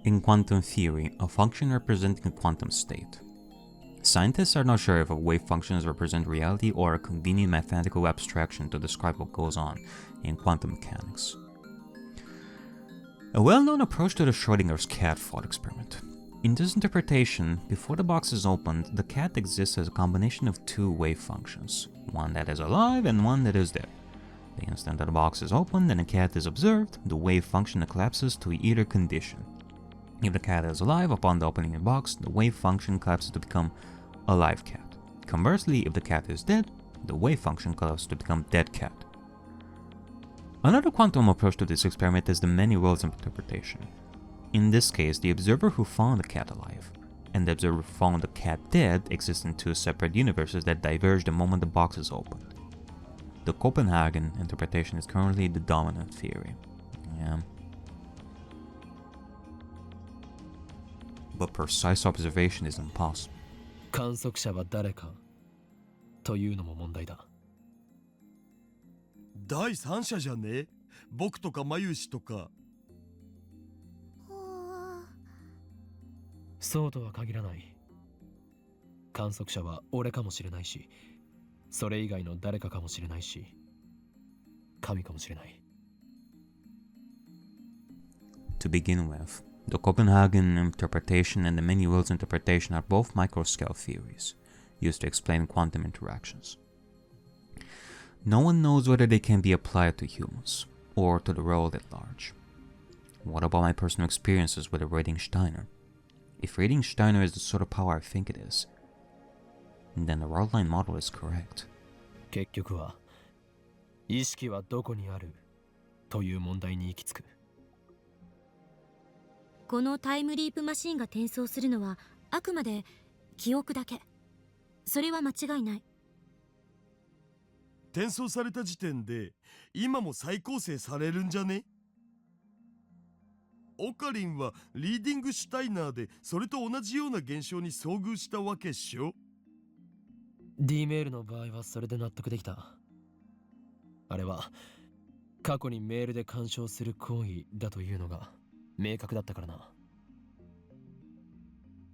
In quantum theory, a function representing a quantum state. Scientists are not sure if wave functions represent reality or a convenient mathematical abstraction to describe what goes on in quantum mechanics. A well-known approach to the Schrödinger's cat thought experiment. In this interpretation, before the box is opened, the cat exists as a combination of two wave functions, one that is alive and one that is dead. The instant that the box is opened and the cat is observed, the wave function collapses to either condition. If the cat is alive upon the opening of the box, the wave function collapses to become a live cat. Conversely, if the cat is dead, the wave function collapses to become dead cat. Another quantum approach to this experiment is the many worlds interpretation. In this case, the observer who found the cat alive and the observer who found the cat dead exist in two separate universes that diverge the moment the box is opened. The Copenhagen interpretation is currently the dominant theory. Yeah. But precise observation is impossible. 観測者は誰かというのも問題だ。第三者じゃね？僕とかマユシとか。そうとは限らない。観測者は俺かもしれないし、それ以外の誰かかもしれないし、神かもしれない。To begin with, the Copenhagen interpretation and the many worlds interpretation are both microscale theories used to explain quantum interactions. No one knows whether they can be applied to humans or to the world at large. What about my personal experiences with reading Steiner? If reading Steiner is the sort of power I think it is, then the Rotline model is correct. 結局は、意識はどこにあるという問題に行き着く。このタイムリープマシンが転送するのはあくまで記憶だけ。それは間違いない。転送された時点で今も再構成されるんじゃね？オカリンはリーディングシュタイナーでそれと同じような現象に遭遇したわけっしょ？ D メールの場合はそれで納得できた。あれは過去にメールで干渉する行為だというのが明確だったからな。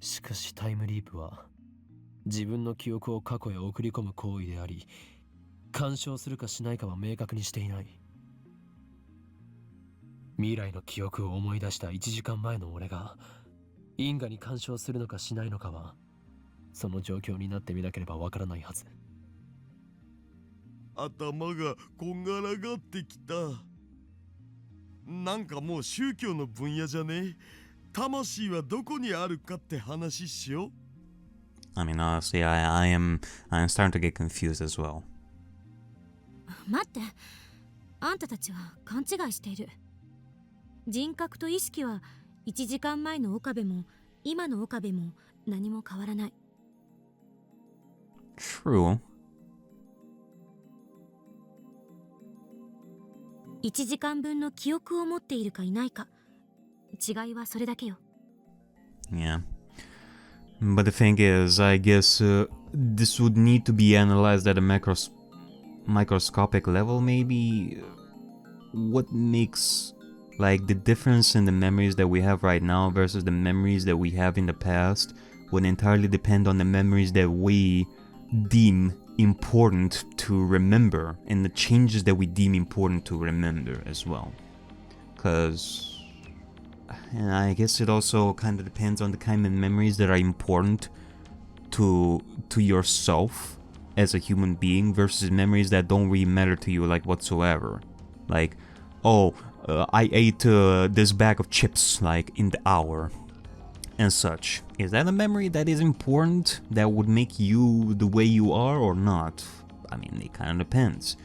しかしタイムリープは自分の記憶を過去へ送り込む行為であり、干渉するかしないかは明確にしていない。未来の記憶を思い出した1時間前の俺が因果に干渉するのかしないのかはその状況になってみなければわからないはず。頭がこんがらがってきた。なんかもう宗教の分野じゃね？魂はどこにあるかって話っしょ？ I mean, honestly, I'm starting to get confused as well. 待って、あんたたちは勘違いしている。人格と意識は1時間前の岡部も今の岡部も何も変わらない。True. 1時間分の記憶を持っているかいないか、違いはそれだけよ。Yeah. But the thing is, I guess this would need to be analyzed at a microscopic level, maybe. What makes, like, the difference in the memories that we have right now versus the memories that we have in the past would entirely depend on the memories that we deem important to remember and the changes that we deem important to remember as well. Because I guess it also kind of depends on the kind of memories that are important to yourself as a human being versus memories that don't really matter to you like whatsoever. Like, oh, I ate this bag of chips like in the hour and such. Is that a memory that is important that would make you the way you are or not? I mean, it kind of depends.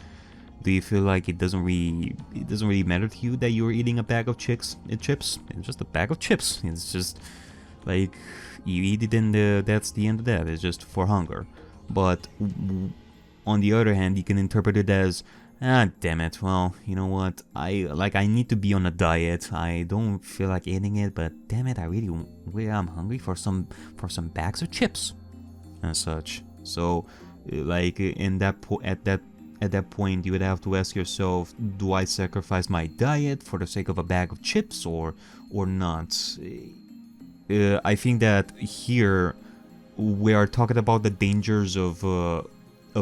Do you feel like it doesn't really matter to you that you're eating a bag of chips? It's just a bag of chips. It's just like you eat it and that's the end of that. It's just for hunger. But on the other hand, you can interpret it as, damn it, well, you know what, I need to be on a diet. I don't feel like eating it, but damn it, I really am hungry for some bags of chips and such. So like at at that point you would have to ask yourself, do I sacrifice my diet for the sake of a bag of chips or not? I think that here we are talking about the dangers of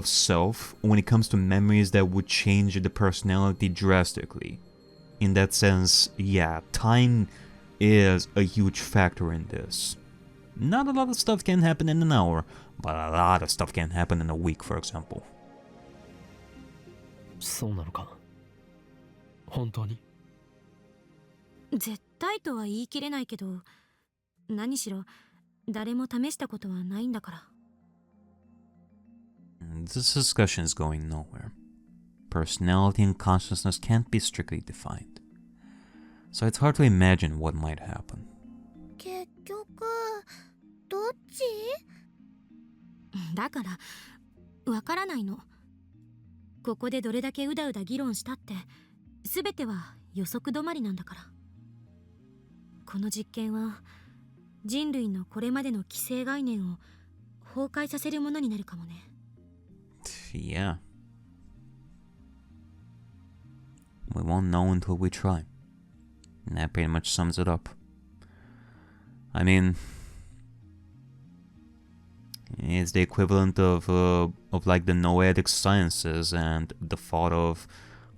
self when it comes to memories that would change the personality drastically. In that sense, yeah, time is a huge factor in this. Not a lot of stuff can happen in an hour, but a lot of stuff can happen in a week, for example. そうなのか。本当に？絶対とは言い切れないけど、何しろ誰も試したことはないんだから。This discussion is going nowhere. Personality and consciousness can't be strictly defined. So it's hard to imagine what might happen. 結局どっち？だからわからないの。ここでどれだけうだうだ議論したって全ては予測止まりなんだから。この実験は人類のこれまでの既成概念を崩壊させるものになるかもね。Yeah. We won't know until we try. And that pretty much sums it up. I mean, it's the equivalent of like the noetic sciences and the thought of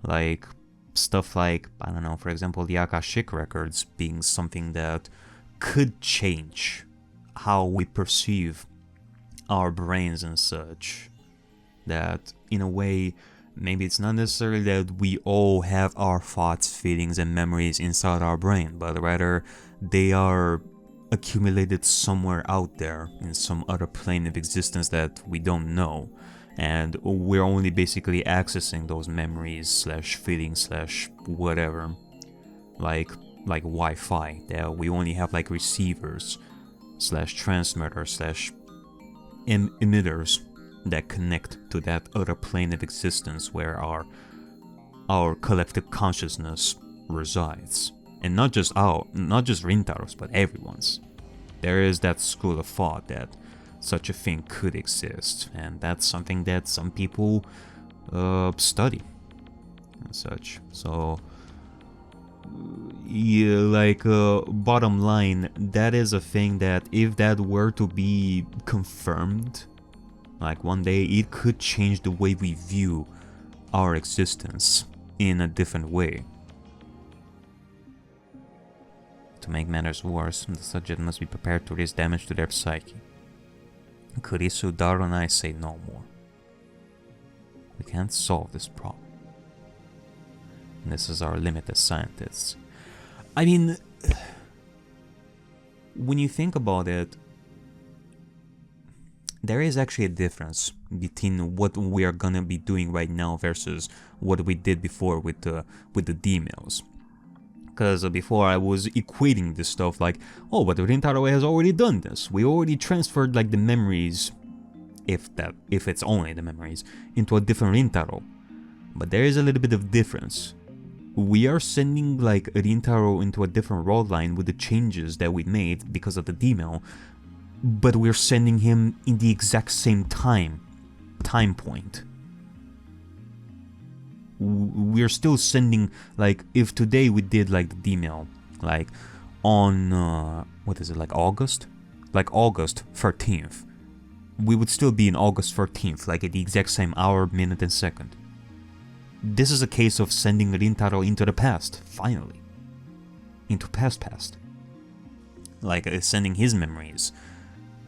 like stuff like, I don't know, for example, the Akashic records being something that could change how we perceive our brains and such. That in a way, maybe it's not necessarily that we all have our thoughts, feelings, and memories inside our brain, but rather they are accumulated somewhere out there in some other plane of existence that we don't know, and we're only basically accessing those memories slash feelings slash whatever, like Wi-Fi, that we only have like receivers slash transmitters slash emitters that connect to that other plane of existence where our collective consciousness resides. And not just Rintaro's, but everyone's. There is that school of thought that such a thing could exist, and that's something that some people study and such. So, yeah, like bottom line, that is a thing that if that were to be confirmed, like one day, it could change the way we view our existence in a different way. To make matters worse, the subject must be prepared to risk damage to their psyche. Kurisu, Daro, and I say no more. We can't solve this problem. And this is our limit as scientists. I mean, when you think about it, there is actually a difference between what we are gonna be doing right now versus what we did before with the D-mails. Because before I was equating this stuff like, oh, but Rintaro has already done this. We already transferred like the memories, if it's only the memories, into a different Rintaro. But there is a little bit of difference. We are sending like Rintaro into a different road line with the changes that we made because of the D-mail, but we're sending him in the exact same time point. We're still sending, like, if today we did like the D-mail, like on what is it, like August 13th, we would still be in August 13th, like at the exact same hour, minute, and second. This is a case of sending Rintaro into the past, finally, into past, like sending his memories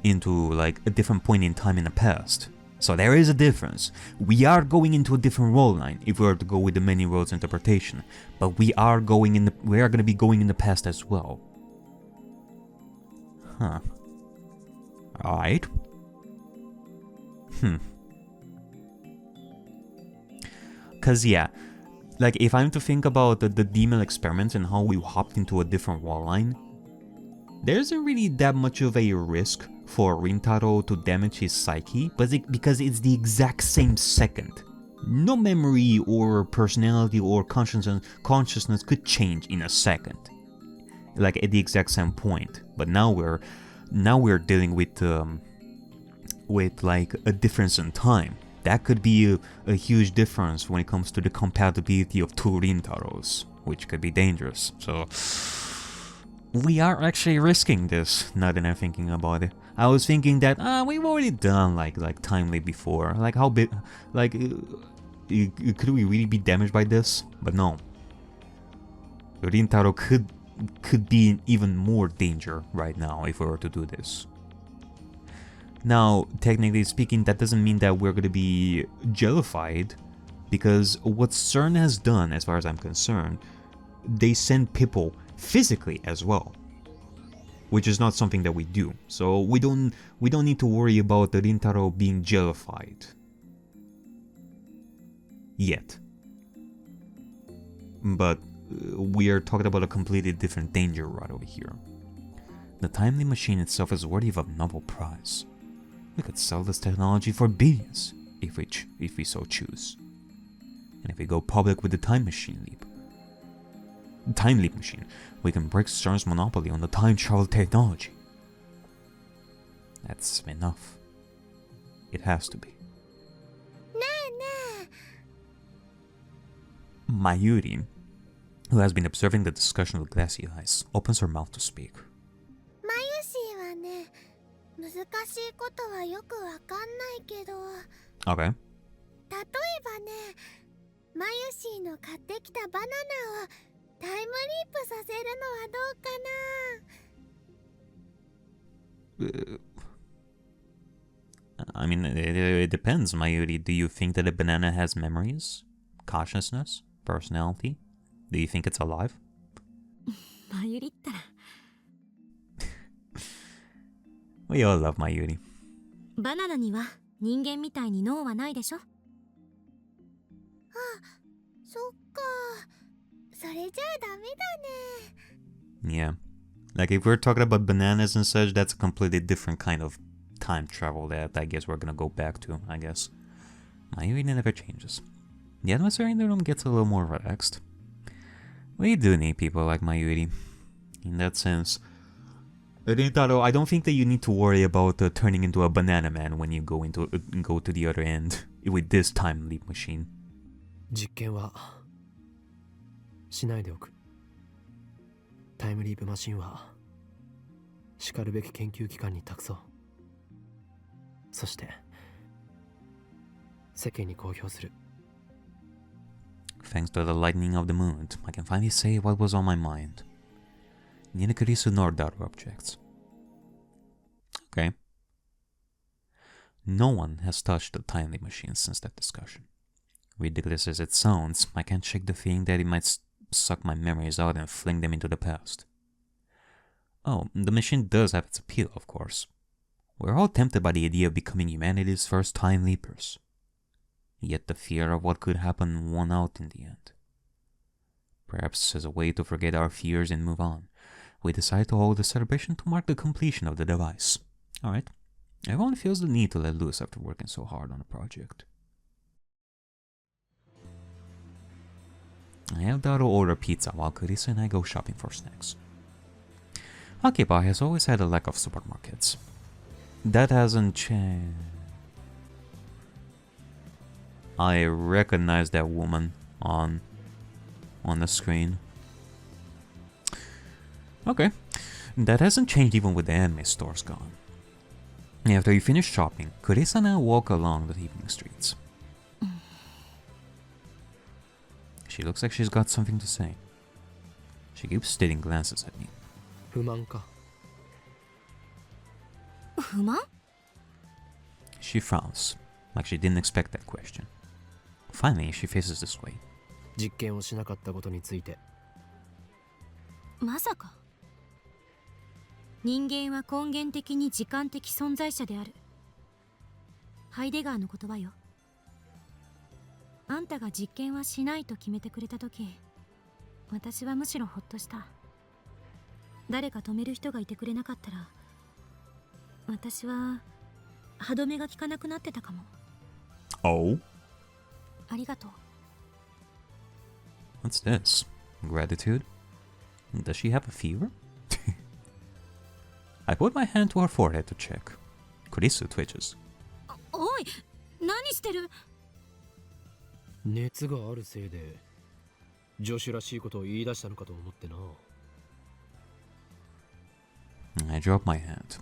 into like a different point in time in the past. So there is a difference. We are going into a different road line if we are to go with the many roads interpretation, but we are going to be going in the past as well. Huh. Alright. Cause yeah, like if I'm to think about the D-mail experiments and how we hopped into a different wall line, there isn't really that much of a risk for Rintaro to damage his psyche, but because it's the exact same second. No memory or personality or consciousness could change in a second, like at the exact same point. But now we're dealing with like a difference in time that could be a huge difference when it comes to the compatibility of two Rintaros, which could be dangerous. So we are actually risking this, now that I'm thinking about it. I was thinking that we've already done like timely before. Like how big, like could we really be damaged by this? But no. Rintaro could be in even more danger right now if we were to do this. Now, technically speaking, that doesn't mean that we're going to be jellified, because what CERN has done, as far as I'm concerned, they send people physically as well, which is not something that we do. So we don't need to worry about the Rintaro being jellified yet. But we are talking about a completely different danger right over here. The timely machine itself is worthy of a Nobel Prize. We could sell this technology for billions if we so choose. And if we go public with the time leap machine, we can break CERN's monopoly on the time travel technology. That's enough. It has to be. Mayuri, who has been observing the discussion with glassy eyes, opens her mouth to speak. マユシーはね、難しいことはよくわかんないけど、 Okay. 例えばね、マユシーの買ってきたバナナをタイムリープさせるのはどうかな。I mean, it depends, Mayuri. Do you think that a banana has memories? Consciousness? Personality? Do you think it's alive? Mayuri ったら We all love Mayuri. バナナには人間みたいに脳はないでしょ。そっか。それじゃあダメだね。 Yeah. Like, if we're talking about bananas and such, that's a completely different kind of time travel that I guess we're gonna go back to, I guess. Mayuri never changes. The atmosphere in the room gets a little more relaxed. We do need people like Mayuri. In that sense, Rintaro, I don't think that you need to worry about turning into a banana man when you go to the other end with this time leap machine. 実験はしないでおく。タイムリープマシンはしかるべき研究機関に託そう。そして世間に公表する。 Thanks to the lightning of the moon, I can finally say what was on my mind. Neither Kurisu nor Daru objects. Okay. No one has touched the timely machine since that discussion. Ridiculous as it sounds, I can't shake the feeling that it might suck my memories out and fling them into the past. Oh, the machine does have its appeal, of course. We're all tempted by the idea of becoming humanity's first time leapers. Yet the fear of what could happen won out in the end. Perhaps as a way to forget our fears and move on, we decide to hold a celebration to mark the completion of the device. Alright. Everyone feels the need to let loose after working so hard on a project. I have Daru order pizza while Kurisu and I go shopping for snacks. Akiba has always had a lack of supermarkets. That hasn't changed. I recognize that woman on the screen. Okay. That hasn't changed even with the anime stores gone. After you finish shopping, Kurisu and I walk along the evening streets. She looks like she's got something to say. She keeps stealing glances at me. 不満か。不満？ She frowns, like she didn't expect that question. Finally, she faces this way. 実験をしなかったことについて。まさか。人間は根源的に時間的存在者である。ハイデガーの言葉よ。あんたが実験はしないと決めてくれたとき、私はむしろほっとした。誰か止める人がいてくれなかったら、私は歯止めが効かなくなってたかも。Oh? ありがとう。What's this? Gratitude? Does she have a fever? I put my hand to her forehead to check. Kurisu twitches. おい、何してしてる。熱があるせいで女子らしいことを言い出したのかと思ってな。I drop my hand.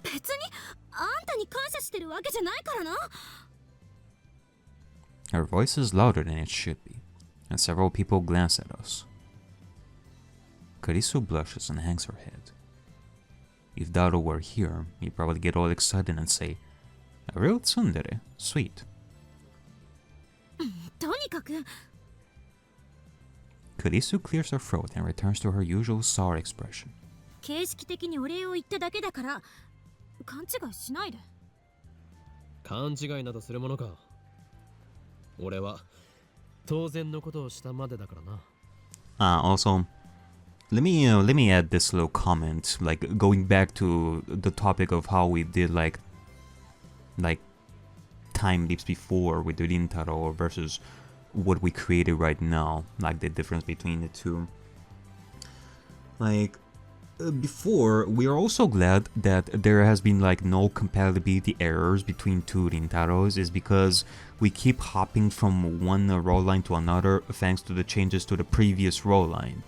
別にあんたに感謝してるわけじゃないからな。 Her voice is louder than it should be, and several people glance at us. Karisu blushes and hangs her head. If Daro were here, he'd probably get all excited and say, "A real tsundere, sweet." とにかく Karisu clears her throat and returns to her usual sour expression. 形式的にお礼を言っただけだから勘違いしないで。勘違いなどするものか。俺は当然のことをしたまでだからな。Also, let me add this little comment, like going back to the topic of how we did like time leaps before with the Rintaro versus what we created right now, like the difference between the two. Like before, we are also glad that there has been like no compatibility errors between two Rintaros, is because we keep hopping from one roll line to another thanks to the changes to the previous roll line.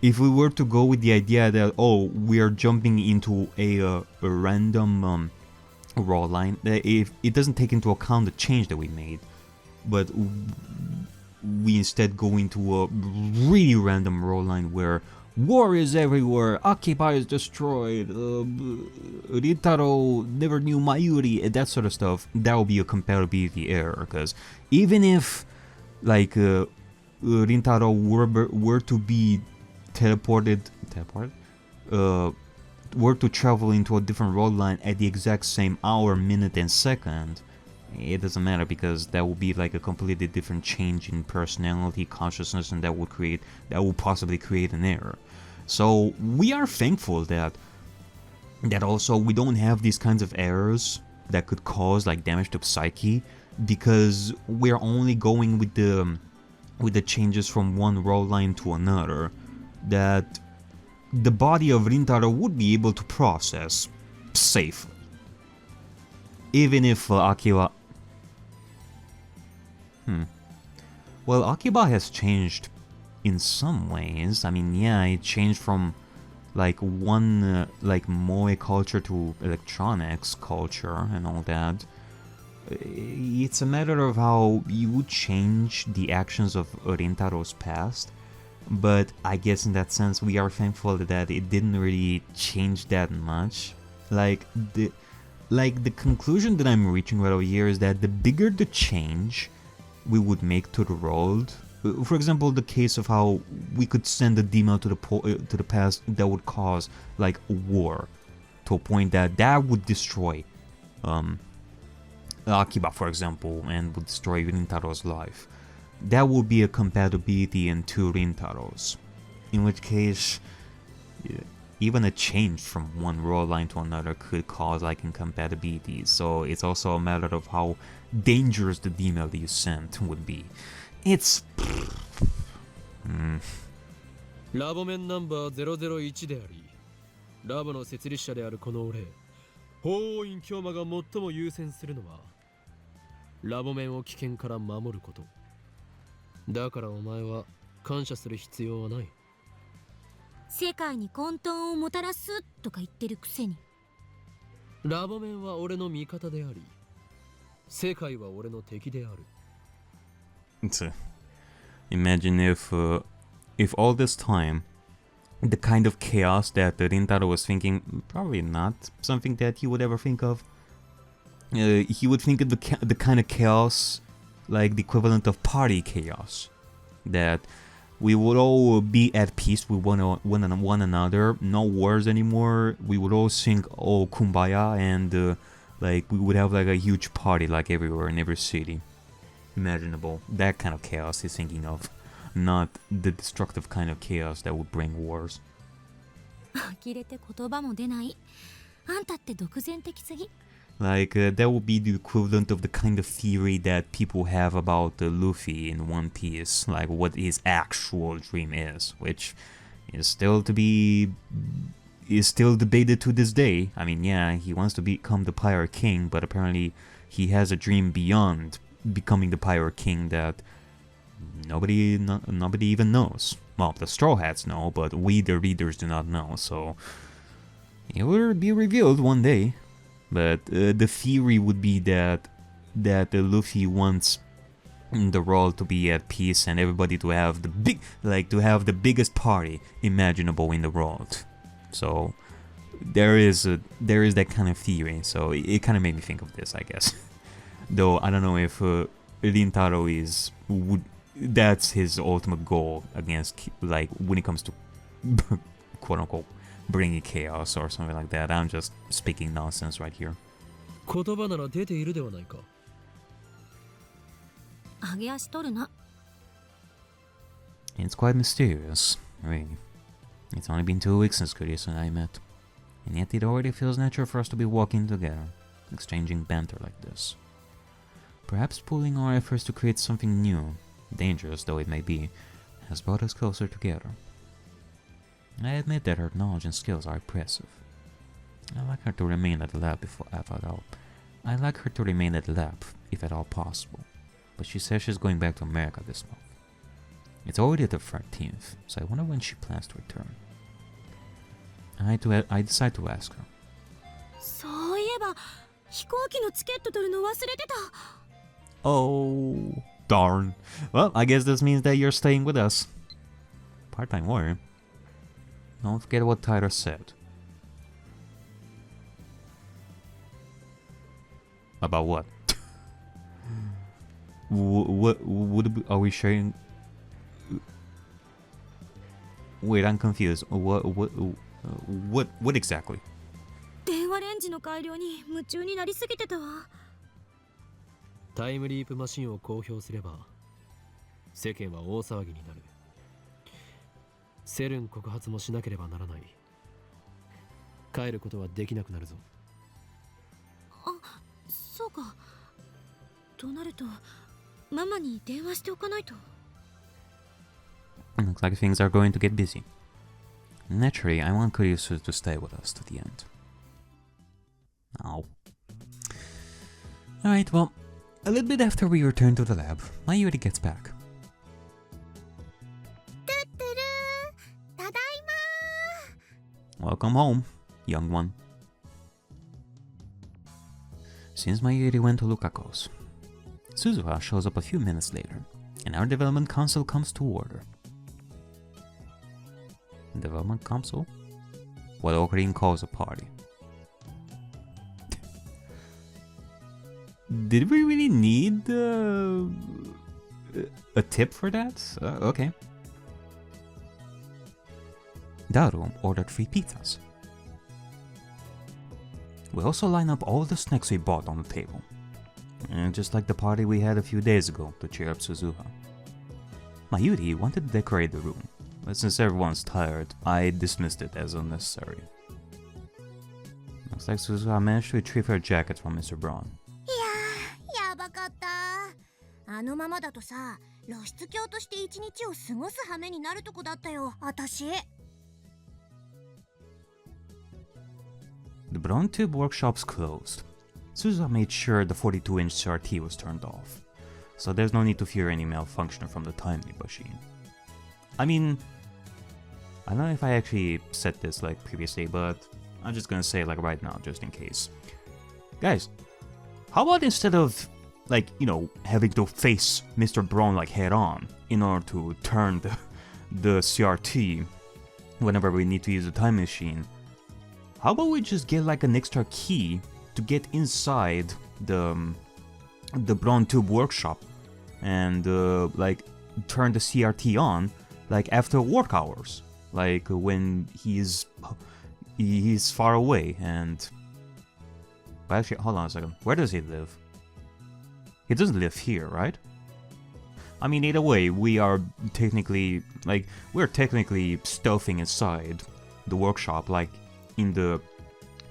If we were to go with the idea that, oh, we are jumping into a random roll line, if it doesn't take into account the change that we made, but we instead go into a really random roll line where war is everywhere, Occupy is destroyed, Rintaro never knew Mayuri, and that sort of stuff, that will be a compatibility error, because even if like Rintaro were to be teleported, were to travel into a different road line at the exact same hour, minute, and second, it doesn't matter, because that would be like a completely different change in personality, consciousness, and that would possibly create an error. So we are thankful that also we don't have these kinds of errors that could cause like damage to psyche, because we're only going with the changes from one roll line to another that the body of Rintaro would be able to process safely. Even if Akiba... Well, Akiba has changed in some ways. I mean, yeah, it changed from like one like moe culture to electronics culture and all that. It's a matter of how you would change the actions of Rintaro's past. But I guess in that sense we are thankful that it didn't really change that much. Like the conclusion that I'm reaching right over here is that the bigger the change we would make to the world, for example, the case of how we could send a demon to the past that would cause like a war, to a point that would destroy Akiba, for example, and would destroy Rintaro's life. That would be a compatibility in two Rintaros, in which case even a change from one roll line to another could cause like incompatibility. So it's also a matter of how dangerous the email that you sent would be. It's ラボメンナンバー001であり、ラボの設立者であるこの俺、法王院京馬が最も優先するのはラボメンを危険から守ること。だからお前は感謝する必要はない。世界に混沌をもたらすとか言ってるくせに。ラボメンは俺の味方であり、世界は俺の敵である。Imagine if all this time the kind of chaos that Rintaro was thinking, probably not something that he would ever think of. He would think of the kind of chaos like the equivalent of party chaos, that we would all be at peace with one another, no wars anymore, we would all sing oh kumbaya, and like we would have like a huge party like everywhere in every city imaginable. That kind of chaos he's thinking of, not the destructive kind of chaos that would bring wars. 呆れて言葉も出ない。あんたって独善的すぎ。Like, that would be the equivalent of the kind of theory that people have about Luffy in One Piece, like what his actual dream is, which is still debated to this day. I mean, yeah, he wants to become the Pirate King, but apparently he has a dream beyond becoming the Pirate King that nobody even knows. Well, the Straw Hats know, but we, the readers, do not know, so it will be revealed one day. But the theory would be that Luffy wants the world to be at peace and everybody to have the biggest party imaginable in the world. So there is that kind of theory. So it kind of made me think of this, I guess. Though I don't know if Rintaro that's his ultimate goal against, like, when it comes to quote unquote bringing chaos or something like that. I'm just speaking nonsense right here. 言葉なら出ているではないか。上げ足取るな。 It's quite mysterious, really. It's only been 2 weeks since Kurisu and I met, and yet it already feels natural for us to be walking together, exchanging banter like this. Perhaps pooling our efforts to create something new, dangerous though it may be, has brought us closer together. I admit that her knowledge and skills are impressive. I like her to remain at the lab if at all possible. But she says she's going back to America this month. It's already the 13th, so I wonder when she plans to return. I decide to ask her. そういえば飛行機のチケット取るの忘れてた。 Oh, darn. Well, I guess this means that you're staying with us. Part-time warrior. Don't forget what Tyler said. About what? What are we sharing? Wait, I'm confused. What exactly? 電話レンジの改良に夢中になりすぎてたわ。タイムリープマシンを公表すれば世間は大騒ぎになる。セルン告発もしなければならない。帰ることはできなくなるぞ。あ、そうか。となるとママに電話しておかないと。 Looks like things are going to get busy. Naturally, I want Kurisu to stay with us to the end. Oh. Alright, well, a little bit after we return to the lab, Mayuri gets back. トゥットゥルー、ただいま。 Welcome home, young one. Since Mayuri went to Lukako's, Suzuha shows up a few minutes later, and our development council comes to order. Development council? What Ocarine calls a party. Did we really need a tip for that? Okay. Daru ordered 3 pizzas. We also line up all the snacks we bought on the table. And just like the party we had a few days ago to cheer up Suzuha. Mayuri wanted to decorate the room, but since everyone's tired, I dismissed it as unnecessary. Looks like Suzuha managed to retrieve her jacket from Mr. Braun. やばかった。あのままだとさ、露出狂として一日を過ごす羽目になるとこだったよ、私。The Braun Tube workshop's closed. Suzuha made sure the 42-inch CRT was turned off, so there's no need to fear any malfunction from the timing machine. I mean, I don't know if I actually said this like previously, but I'm just gonna say it like right now, just in case. Guys, how about instead of, like, you know, having to face Mr. Braun like head on in order to turn the CRT whenever we need to use the time machine, how about we just get like an extra key to get inside the Braun Tube workshop and like turn the CRT on like after work hours, like when he's far away. And but actually, hold on a second, where does he live? He doesn't live here, right? I mean, either way, we're technically stealthing inside the workshop, like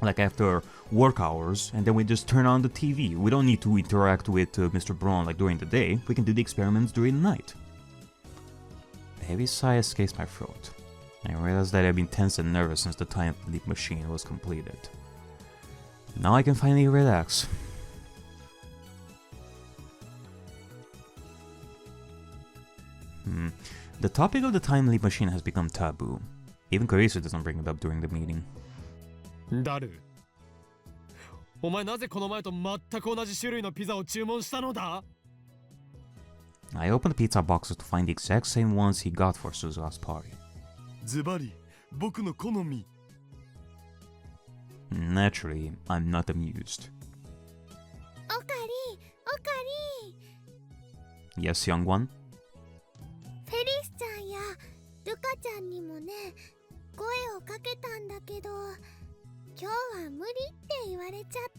after work hours, and then we just turn on the TV. We don't need to interact with Mr. Braun like during the day. We can do the experiments during the night. A heavy sigh escapes my throat. I realized that I've been tense and nervous since the time leap machine was completed. Now I can finally relax. The topic of the time leap machine has become taboo. Even Carissa doesn't bring it up during the meeting. ダル、お前なぜこの前と全く同じ種類のピザを注文したのだ？ I opened the pizza boxes to find the exact same ones he got for Suzuha's party. ズバリ僕の好み。 Naturally, I'm not amused. おかり、おかり。 Yes, young one? フェリスちゃんやルカちゃんにもね、声をかけたんだけど、今日は無理って言われちゃっ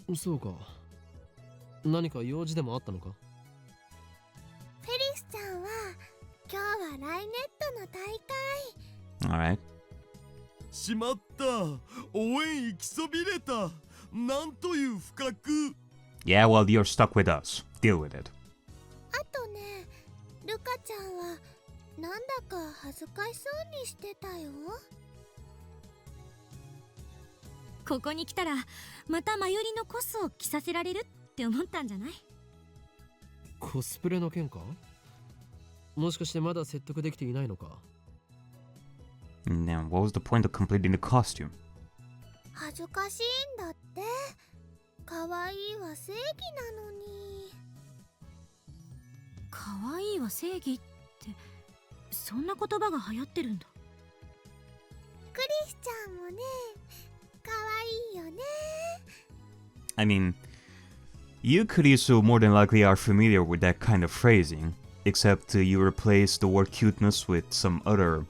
た。そうか。何か用事でもあったのか？フェリスちゃんは今日はライネットの大会。 Alright. しまった。応援行きそびれた。なんという不覚。 Yeah, well, you're stuck with us. Deal with it. あとね、ルカちゃんはなんだか恥ずかしそうにしてたよ。ここに来たらまたマユリのコスを着させられるって思ったんじゃない？コスプレの件か？もしかしてまだ説得できていないのか？ And then what was the point of completing the costume? 恥ずかしいんだって。可愛いは正義なのに。可愛いは正義ってそんな言葉が流行ってるんだ。クリスちゃんもね、可愛いよね。 I mean, you, Kurisu, more than likely are familiar with that kind of phrasing, except you replace the word cuteness with some other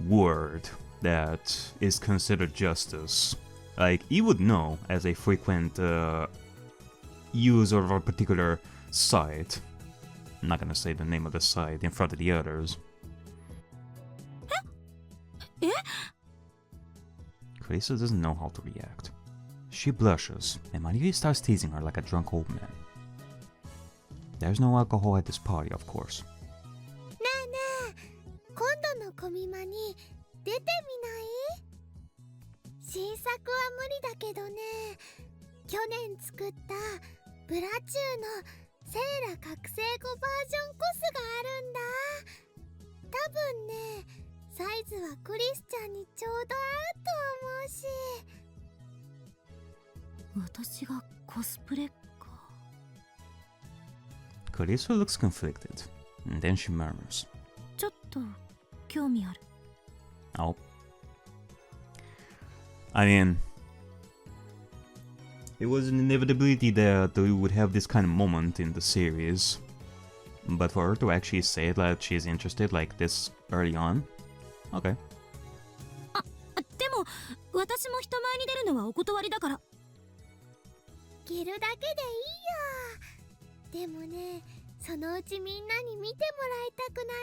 word that is considered justice. Like, you would know as a frequent user of a particular site. I'm not gonna say the name of the site in front of the others. Eh? Kurisu doesn't know how to react. She blushes, and Mayuri starts teasing her like a drunk old man. There's no alcohol at this party, of course. ねえねえ、今度のコミマに出てみない？新作は無理だけどね、去年作ったブラチューのセーラ覚醒後バージョンコスがあるんだ。多分ね、サイズはクリスちゃんにちょうど合うと思うし。私がコスプレか。Kurisu looks conflicted, and then she murmurs. ちょっと興味ある。 Oh. I mean, it was an inevitability that we would have this kind of moment in the series. But for her to actually say that she's interested like this early on, okay. でも私も人前に出るのはお断りだから。着るだけでいいよ。でもね、そのうちみんなに見てもらいたくなる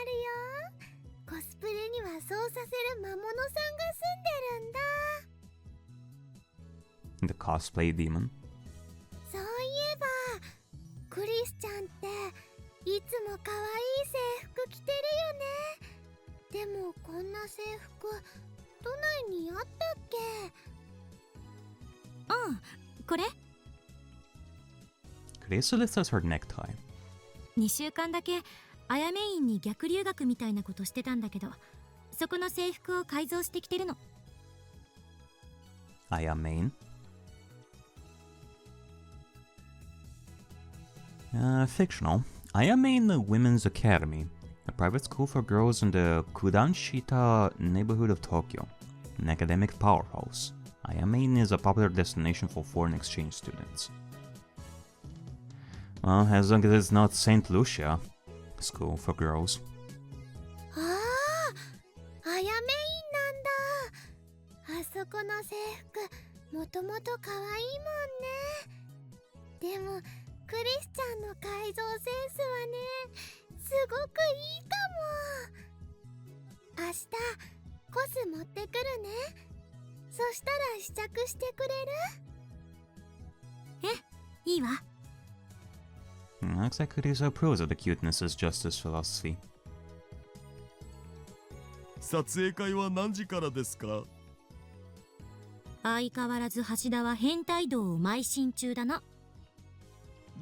よ。コスプレにはそうさせる魔物さんが住んでるんだ。 The cosplay demon. そういえばクリスちゃんっていつも可愛い制服着てるよね。でもこんな制服都内にあったっけ？うん、これKurisu lifts out her necktie. 2週間だけアヤメインに逆留学みたいなことしてたんだけど、そこの制服を改造してきてるの。Ayamain. Fictional. Ayamain Women's Academy, a private school for girls in the Kudanshita neighborhood of Tokyo, an academic powerhouse. Ayamain is a popular destination for foreign exchange students. Well, as long as it's not St. Lucia School for Girls. ああ、アヤメインなんだ。あそこの制服もともと可愛いもんね。でもクリスちゃんの改造センスはね、すごくいいかも。明日コス持ってくるね。そしたら試着してくれる？え、いいわ。Looks like Kurisu approves of the cuteness as justice philosophy. 撮影会は何時からですか？相変わらず橋田は変態道を邁進中だな。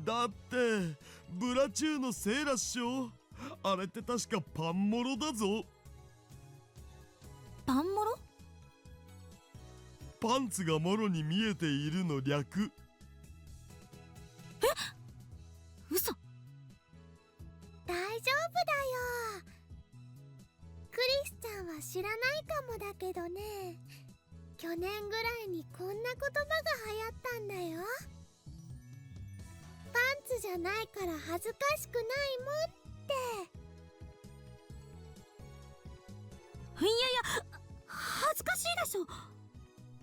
だってブラチューのセーラっしょ。あれって確かパンモロだぞ。パンモロ？パンツがもろに見えているの略。嘘。大丈夫だよ。クリスちゃんは知らないかもだけどね、去年ぐらいにこんな言葉が流行ったんだよ。パンツじゃないから恥ずかしくないもんって。いやいや、恥ずかしいでしょ。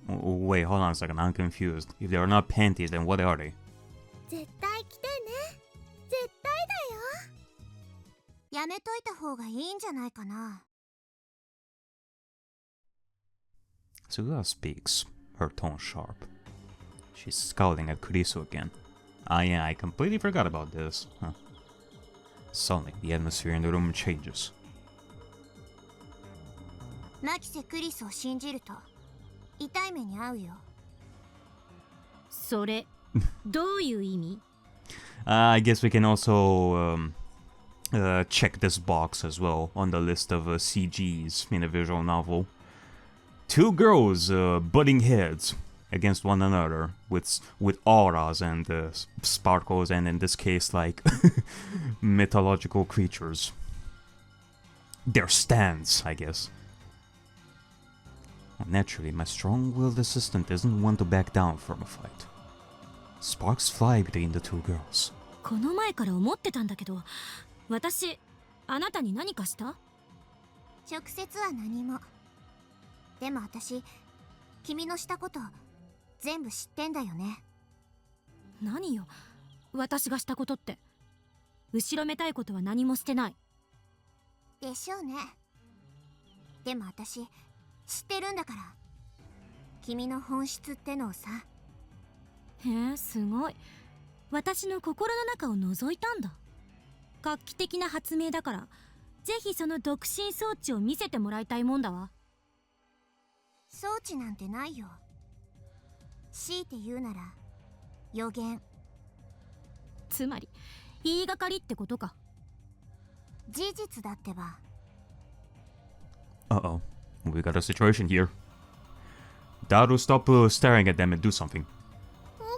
Wait, hold on a second. I'm confused. If they are not panties, then what are they? 絶対来てね。絶対だよ。やめといた方がいいんじゃないかな。Suga speaks, her tone sharp. She's scowling at Kurisu again. Ah yeah, I completely forgot about this. Huh. Suddenly, the atmosphere in the room changes. マキセ・クリスを信じると痛い目に遭うよ。それ、どういう意味？ I guess we can also check this box as well on the list of CGs in a visual novel. Two girls butting heads against one another with auras and sparkles, and in this case, like mythological creatures. They're stands, I guess. Naturally, my strong-willed assistant isn't one to back down from a fight. Sparks fly between the two girls. この前から思ってたんだけど、私、あなたに何かした？直接は何も。でも私、君のしたこと全部知ってんだよね。何よ、私がしたことって。後ろめたいことは何もしてない。でしょうね。でも私、知ってるんだから。君の本質ってのをさ。へえ、すごい。私の心の中を覗いたんだ。画期的な発明だから、ぜひその独身装置を見せてもらいたいもんだわ。装置なんてないよ。強いて言うなら予言。つまり言いがかりってことか。事実だってば。Uh-oh. We got a situation here. Daru, stop staring at them and do something. おかわ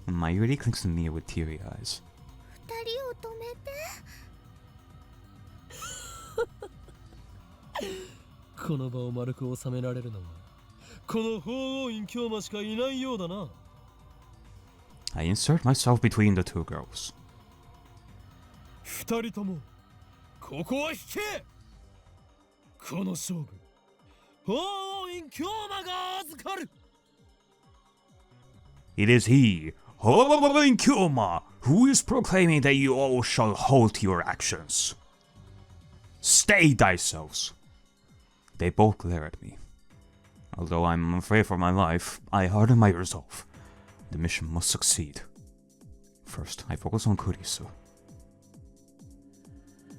り。 Mayuri clings to Mia with teary eyes. 二人を止めて。この場を丸く収められるのはこの法王院京馬しかいないようだな。 I insert myself between the two girls. 二人ともここは引け。この勝負法王院京馬が預かる。 It is he, Hoin Kyoma, who is proclaiming that you all shall hold to your actions. Stay thyself. They both glare at me. Although I'm afraid for my life, I harden my resolve. The mission must succeed. First, I focus on Kurisu.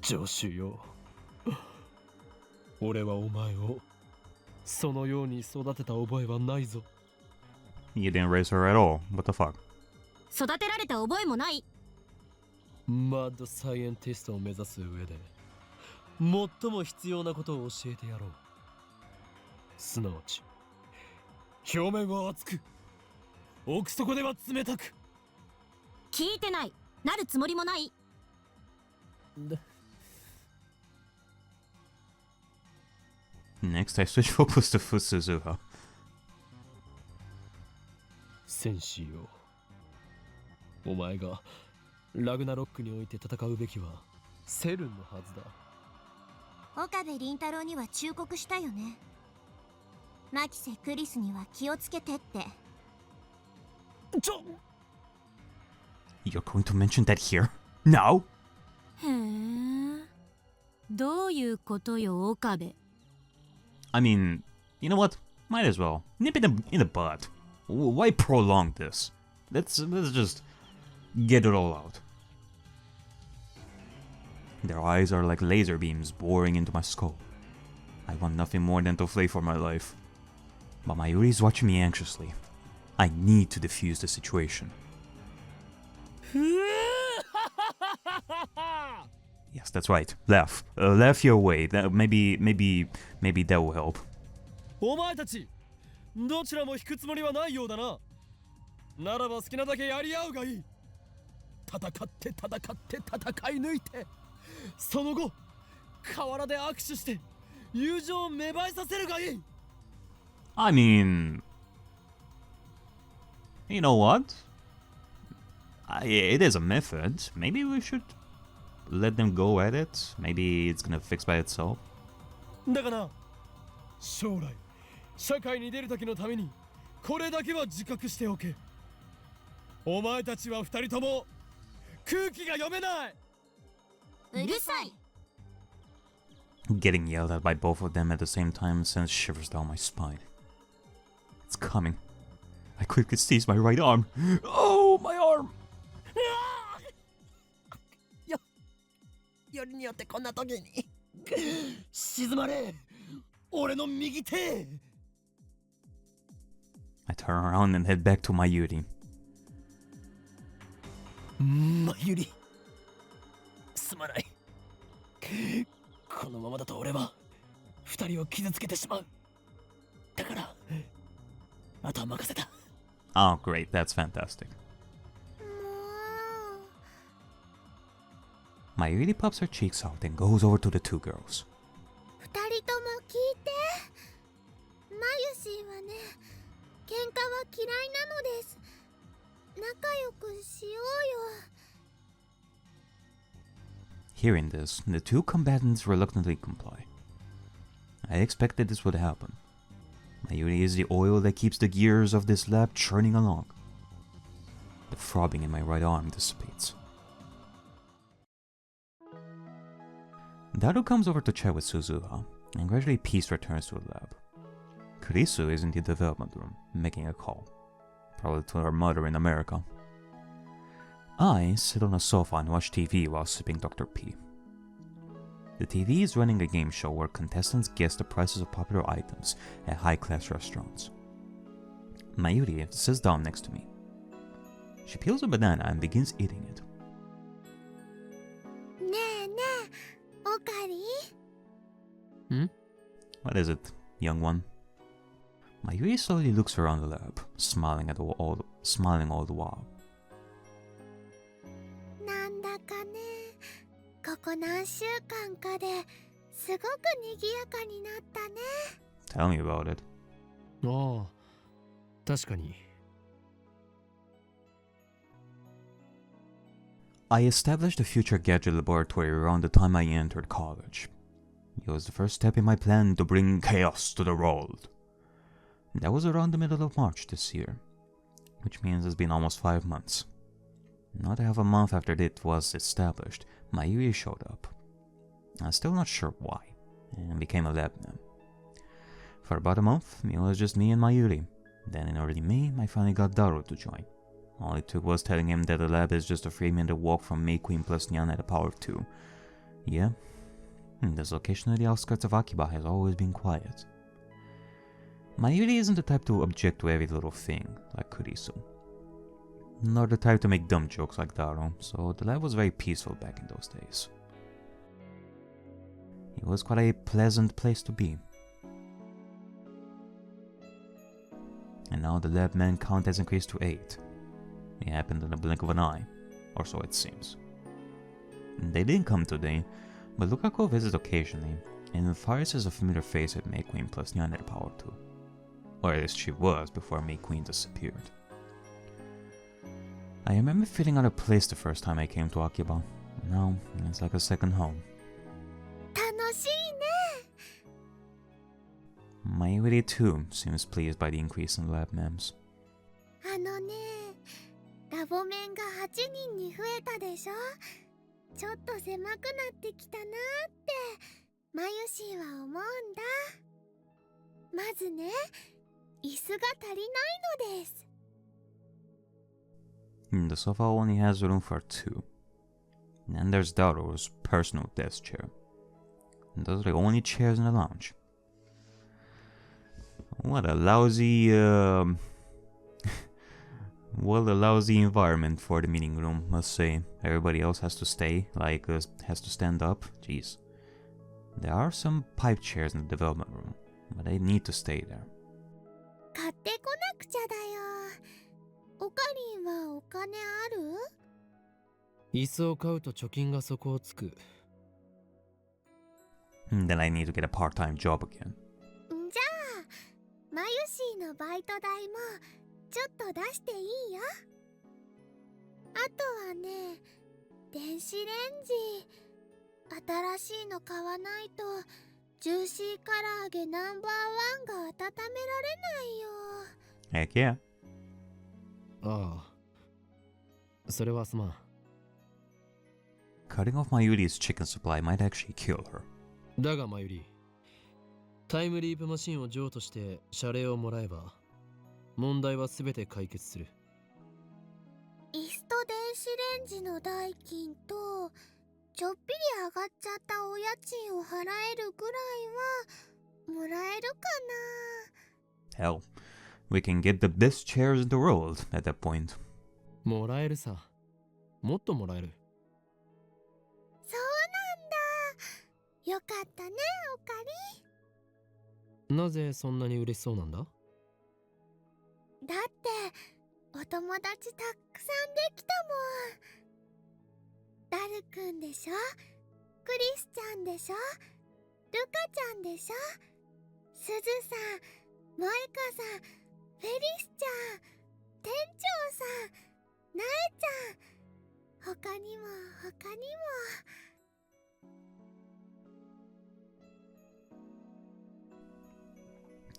助手よ、俺はお前をそのように育てた覚えはないぞ。 You didn't raise her at all. What the fuck? 育てられた覚えもない。マッドサイエンティストを目指す上で最も必要なことを教えてやろう。すなわち表面は熱く奥底では冷たく。聞いてない。なるつもりもない。Next, I switch focus to Fusuzuha. 戦士よ、お前がラグナロックにおいて戦うべきはセルンのはずだ。岡部倫太郎には忠告したよね。マキセ・クリスには気をつけてって。You're going to mention that here? Now? へえ。どういうことよ、岡部。I mean, you know what? Might as well. Nip it in the butt. Why prolong this? Let's just get it all out. Their eyes are like laser beams boring into my skull. I want nothing more than to flee for my life. But Mayuri is watching me anxiously. I need to defuse the situation. Yes, that's right. Laugh. Laugh your way. Maybe that will help. お前たちどちらも引くつもりはないようだな。ならば好きなだけやり合うがいい。戦って戦い抜いて、その後河原で握手して友情を芽生えさせるがいい。 I mean, you know what? It is a method. Maybe we should let them go at it. Maybe it's gonna fix by itself. だがな、将来社会に出る時のためにこれだけは自覚しておけ。お前たちは二人とも空気が読めない。うるさい。 Getting yelled at by both of them at the same time sends shivers down my spine. It's coming. I quickly seize my right arm. Oh, my arm! よりによってこんな時に静まれ、俺の右手。 I turn around and head back to Mayuri. マユリ、すまない。このままだと俺は二人を傷つけてしまう。だからあとは任せた。 Oh, great. That's fantastic. も Mayuri pops her cheeks out and goes over to the two girls. う二人とも聞いて。マユシーはね、喧嘩は嫌いなのです。仲良くしようよ。 Hearing this, the two combatants reluctantly comply. I expected this would happen. Mayuri is the oil that keeps the gears of this lab churning along. The throbbing in my right arm dissipates. Daru comes over to chat with Suzuha, and gradually peace returns to the lab. Kurisu is in the development room, making a call. Probably to her mother in America. I sit on a sofa and watch TV while sipping Dr. P. The TV is running a game show where contestants guess the prices of popular items at high-class restaurants. Mayuri sits down next to me. She peels a banana and begins eating it. ねえねえ、おかり？ What is it, young one? Mayuri slowly looks around the lab, smiling all the while. なんだかね、ここ何週間かですごく賑やかになったね。 Tell me about it. ああ、確かに。 I established a future gadget laboratory around the time I entered college. It was the first step in my plan to bring chaos to the world. That was around the middle of March this year, which means it's been almost 5 months. Not half a month after it was established, Mayuri showed up. I'm still not sure why, and became a lab man. For about a month, it was just me and Mayuri. Then in early May, I finally got Daru to join. All it took was telling him that the lab is just a 3-minute walk from May Queen plus Nyan at the power of 2. Yeah, this location at the outskirts of Akiba has always been quiet. Mayuri isn't the type to object to every little thing, like Kurisu. Nor the type to make dumb jokes like Daru, so the lab was very peaceful back in those days. It was quite a pleasant place to be. And now the lab man count has increased to 8. It happened in the blink of an eye, or so it seems. They didn't come today, but Lukako visits occasionally, and Faris is a familiar face at May Queen plus Nyan at power 2. Or at least she was before May Queen disappeared. I remember feeling out of place the first time I came to Akiba. Now, it's like a second home. 楽しいね。 Mayuri too seems pleased by the increase in lab mems. あのね、ラボ面が8人に増えたでしょ。ちょっと狭くなってきたなってマユシーは思うんだ。まずね、椅子が足りないのです。 The sofa only has room for 2. And there's Daru's personal desk chair. And those are the only chairs in the lounge. What a lousy, Well, a lousy environment for the meeting room, must say. Everybody else has to stay, has to stand up. Jeez. There are some pipe chairs in the development room, but they need to stay there. 買ってこなくちゃだよ。おかりんはお金ある？椅子を買うと貯金が底をつく。Then I need to get a part-time job again. じゃあ、マユシーのバイト代もちょっと出していいよ。あとはね、電子レンジ。新しいの買わないとジューシー唐揚げナンバーワンが温められないよ。 Heck yeah. ああ、それはすまん。Cutting off Mayuri's chicken supply might actually kill her. だがマユリ、タイムリープマシンを譲渡して謝礼をもらえば問題は全て解決する。椅子と電子レンジの代金とちょっぴり上がっちゃったお家賃を払えるぐらいはもらえるかな。 Hell, we can get the best chairs in the world at that point. もらえるさ。もっともらえる。そうなんだ。よかったね、おかり。なぜそんなに嬉しそうなんだ？だってお友達たくさんできたもん。ダルくんでしょ、クリスちゃんでしょ、ルカちゃんでしょ、すずさん、萌香さん、フェリスちゃん、店長さん、なえちゃん、他にも他にも。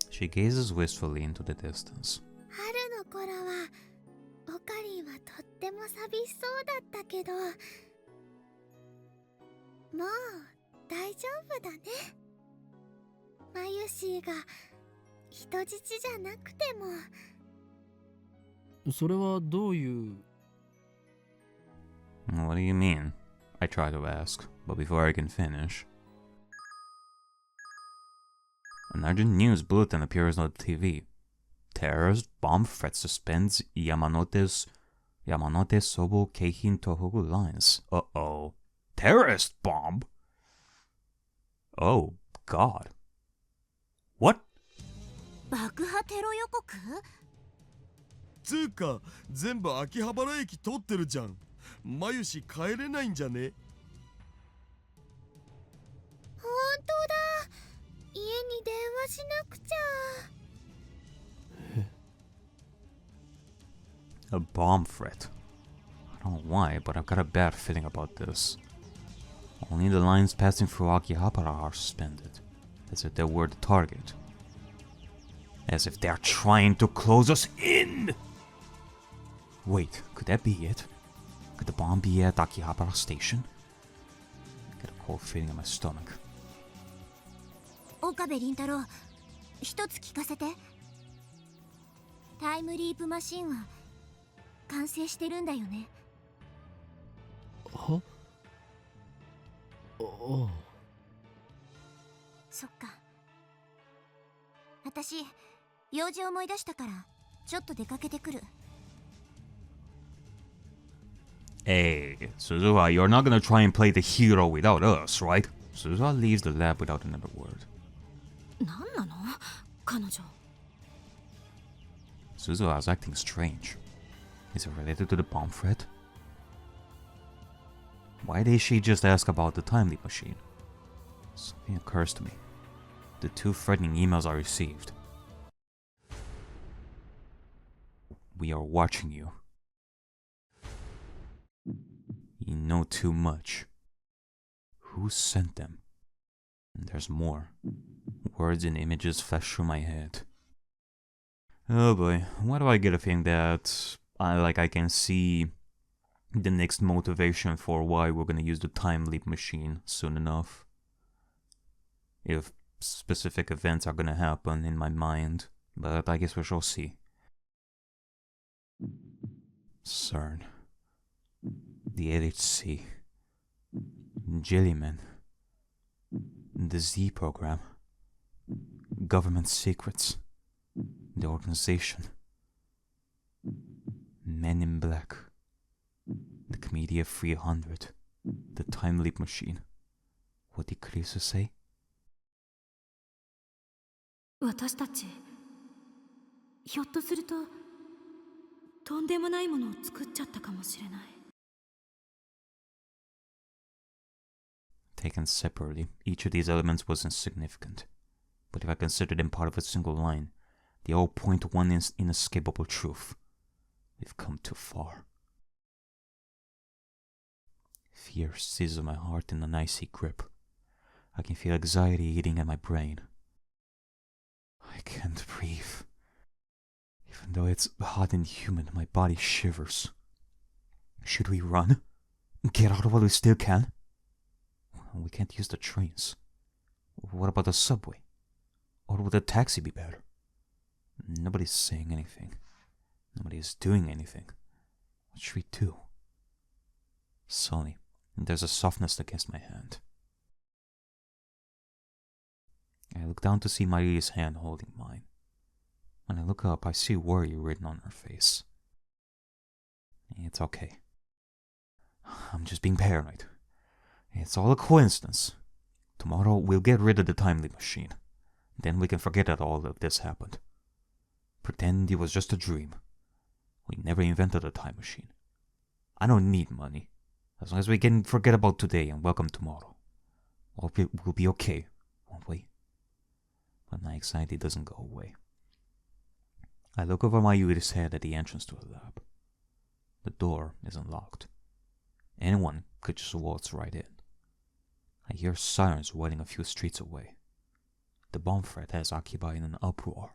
She gazes wistfully into the distance. 春の頃はオカリンはとっても寂しそうだったけど、もう大丈夫だね。マユシーが人質じゃなくても。それはどういう。 What do you mean? I try to ask, but before I can finish, an urgent news bulletin appears on the TV. Terrorist bomb threat suspends Yamanote Sobo Keihin Tohoku lines. Uh-oh. Terrorist bomb? Oh, God. What? 爆破テロ予告？つうか全部秋葉原駅通ってるじゃん。マユシ帰れないんじゃね？ほんとだ。家に電話しなくちゃ。 A bomb threat. I don't know why, but I've got a bad feeling about this. Only the lines passing through Akihabara are suspended, as if they were the target. As if they are trying to close us in! Wait, could that be it? Could the bomb be at Akihabara Station? I get a cold feeling in my stomach. 岡部倫太郎、一つ聞かせて。タイムリープマシンは完成してるんだよね？は？おう。そっか。私用事思い出したからちょっと出かけてくる。 Hey, Suzuha, you're not gonna try and play the hero without us, right? Suzuha leaves the lab without another word. 何なの彼女。 Suzuha is acting strange. Is it related to the bomb threat? Why did she just ask about the time leap machine? Something occurs to me. The two threatening emails I received. We are watching you. You know too much. Who sent them? And there's more. Words and images flash through my head. Oh boy, why do I get a feeling that I can see the next motivation for why we're gonna use the time leap machine soon enough. If specific events are gonna happen in my mind, but I guess we shall see. CERN, the LHC, Jellyman, the Z program, government secrets, the organization. Men in Black. The Comedia 300. The Time Leap Machine. What did Chris say? 私たちひょっとするととんでもないものを作っちゃったかもしれない。 Taken separately, each of these elements was insignificant. But if I considered them part of a single line, they all point to one inescapable truth. We've come too far. Fear seizes my heart in an icy grip. I can feel anxiety eating at my brain. I can't breathe. Even though it's hot and humid, my body shivers. Should we run? Get out of while we still can? We can't use the trains. What about the subway? Or would a taxi be better? Nobody's saying anything. Nobody's doing anything. What should we do? Suddenly, there's a softness against my hand. I look down to see Mari's hand holding mine. When I look up, I see worry written on her face. It's okay. I'm just being paranoid. It's all a coincidence. Tomorrow we'll get rid of the time leap machine. Then we can forget that all of this happened. Pretend it was just a dream. We never invented a time machine. I don't need money. As long as we can forget about today and welcome tomorrow. We'll be okay, won't we? But my anxiety doesn't go away. I look over Mayuri's head at the entrance to the lab. The door isn't locked. Anyone could just waltz right in. I hear sirens waiting a few streets away. The bomb threat has Akiba in an uproar.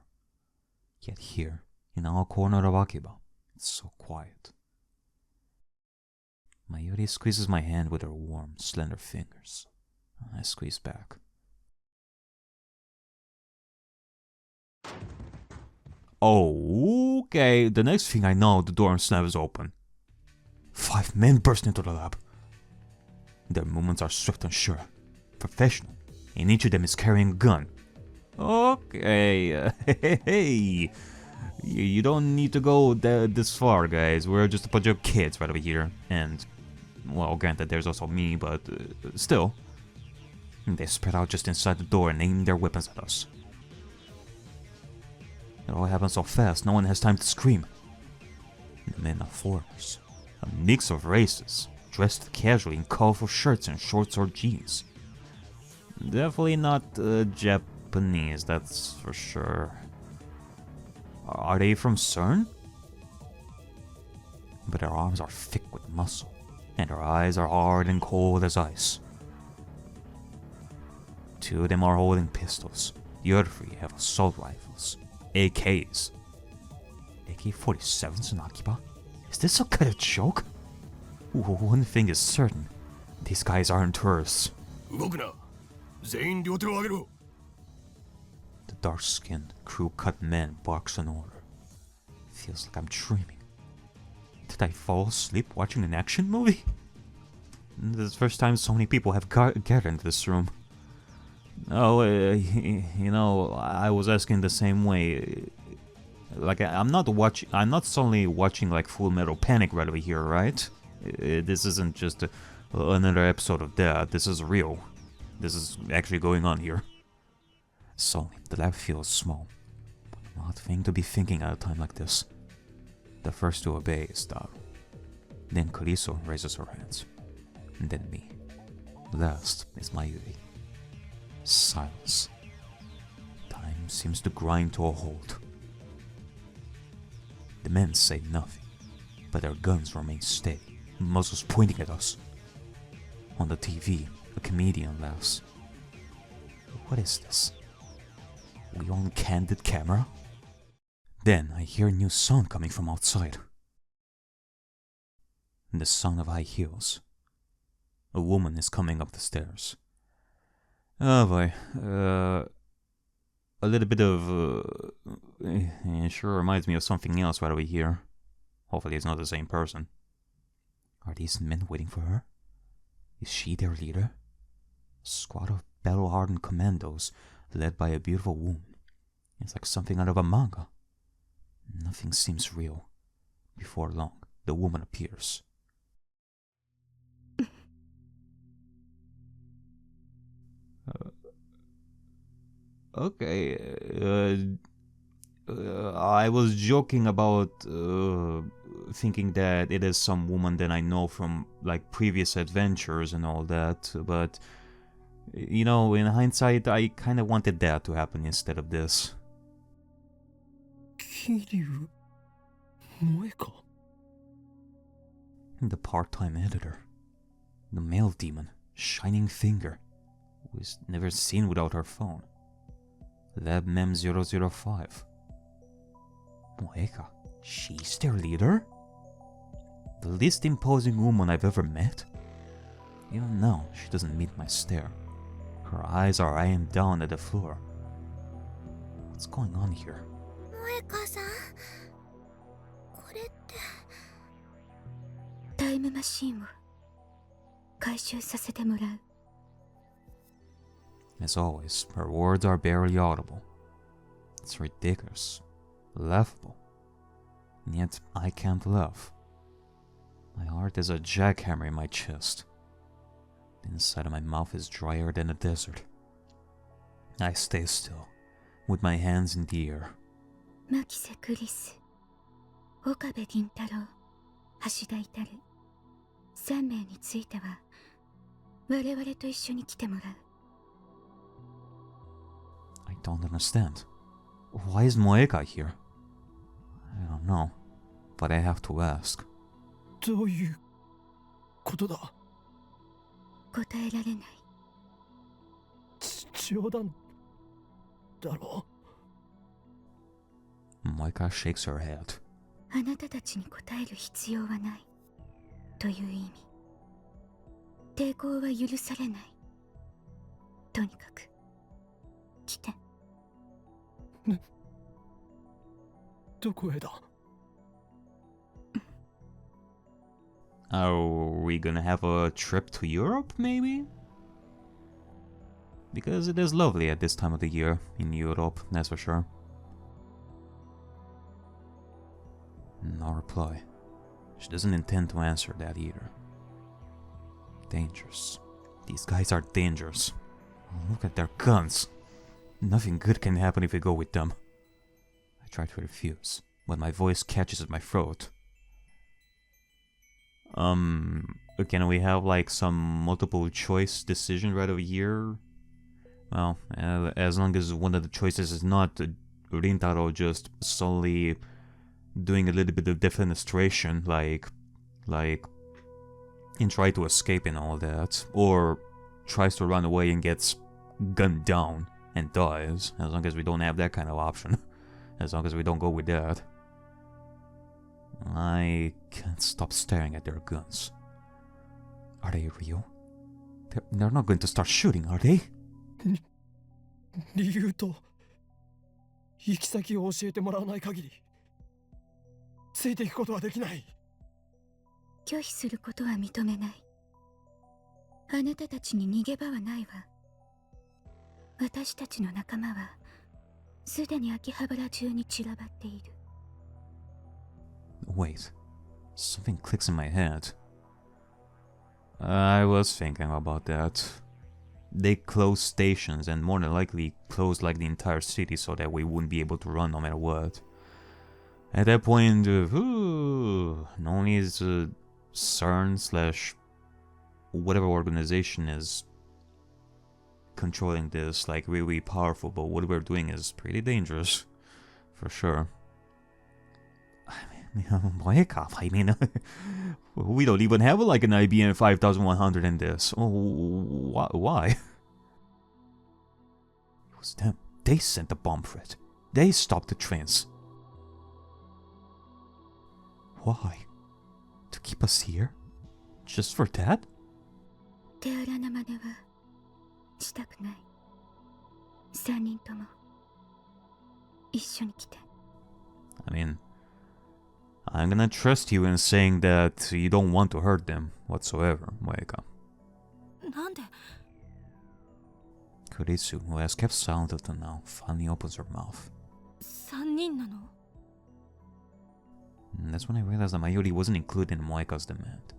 Yet here, in our corner of Akiba, it's so quiet. Mayuri squeezes my hand with her warm, slender fingers. I squeeze back. Oh, okay. The next thing I know, the door slams open. 5 men burst into the lab. Their movements are swift and sure, professional, and each of them is carrying a gun. Okay, hey, you don't need to go this far, guys. We're just a bunch of kids right over here, and, well, granted, there's also me, but still. They spread out just inside the door and aim their weapons at us. It all happens so fast, no one has time to scream. The men are foreigners, a mix of races, dressed casually in colorful shirts and shorts or jeans. Definitely not Japanese, that's for sure. Are they from CERN? But their arms are thick with muscle, and their eyes are hard and cold as ice. 2 of them are holding pistols, the other 3 have assault rifles. AKs. AK-47s in Akiba? Is this some kind of joke? One thing is certain. These guys aren't tourists. The dark-skinned, crew-cut man barks an order. Feels like I'm dreaming. Did I fall asleep watching an action movie? This is the first time so many people have gathered into this room. Oh, you know, I was asking the same way. Like, I'm not suddenly watching like Full Metal Panic right over here, right? This isn't just another episode of that. This is real. This is actually going on here. So, the lab feels small. An odd thing to be thinking at a time like this. The first to obey is Taro. Then Kariso raises her hands. And then me. Last is Mayuri. Silence. Time seems to grind to a halt. The men say nothing, but their guns remain steady, muzzles pointing at us. On the TV, a comedian laughs. What is this? We on candid camera? Then I hear a new sound coming from outside. The sound of high heels. A woman is coming up the stairs. Oh boy, a little bit of, it sure reminds me of something else right over here. Hopefully it's not the same person. Are these men waiting for her? Is she their leader? A squad of battle-hardened commandos led by a beautiful woman. It's like something out of a manga. Nothing seems real, Before long, the woman appears. Okay, I was joking about thinking that it is some woman that I know from like previous adventures and all that, but you know, in hindsight, I kind of wanted that to happen instead of this. Kiryu Moe ka? The part-time editor, the male demon, Shining Finger, who is never seen without her phone. Lab Mem 005. Moeka, she's their leader? The least imposing woman I've ever met? Even now, she doesn't meet my stare. Her eyes are eyeing down at the floor. What's going on here? 萌香さん、これって。タイムマシンを回収させてもらう。As always, her words are barely audible. It's ridiculous, laughable, and yet I can't laugh. My heart is a jackhammer in my chest. The inside of my mouth is drier than a desert. I stay still, with my hands in the air. 牧瀬クリス、岡部銀太郎、橋田至、3名については我々と一緒に来てもらう。I don't understand. Why is Moeka here? I don't know, but I have to ask. どういうことだ？答えられない。冗談だろ？ Moeka shakes her head. あなたたちに答える必要はないという意味。抵抗は許されない。とにかく来て。どこへだ？ Are we gonna have a trip to Europe, maybe? Because it is lovely at this time of the year in Europe, that's for sure. No reply. She doesn't intend to answer that either. Dangerous. These guys are dangerous. Look at their guns. Nothing good can happen if we go with them. I try to refuse, but my voice catches at my throat. Can we have like some multiple choice decision right over here? Well, as long as one of the choices is not Rintaro just solely doing a little bit of defenestration, like and try to escape and all that, or tries to run away and gets gunned down and dies, as long as we don't have that kind of option, as long as we don't go with that. I can't stop staring at their guns. Are they real? They're not going to start shooting, are they? 理由と行き先を教えてもらわない限りついていくことはできない。拒否することは認めない。あなたたちに逃げ場はないわ。私たちの仲間はすでに秋葉原中に散らばっている。Wait, something clicks in my head. I was thinking about that. They closed stations and more than likely closed like the entire city so that we wouldn't be able to run no matter what. At that point, not only is CERN / whatever organization is controlling this like really powerful, but what we're doing is pretty dangerous, for sure. I mean, we don't even have like an IBM 5100 in this. Oh, why? It was them. They sent the bomb threat. They stopped the trains. Why? To keep us here? Just for that? 手荒な真似はしたくない。3人とも一緒に来て。I mean, I'm gonna trust you in saying that you don't want to hurt them whatsoever, Moeka. なんで？ Kurisu, who has kept silent up to now, finally opens her mouth. 3人なの？ And that's when I realized that Mayuri wasn't included in Moeka's demand.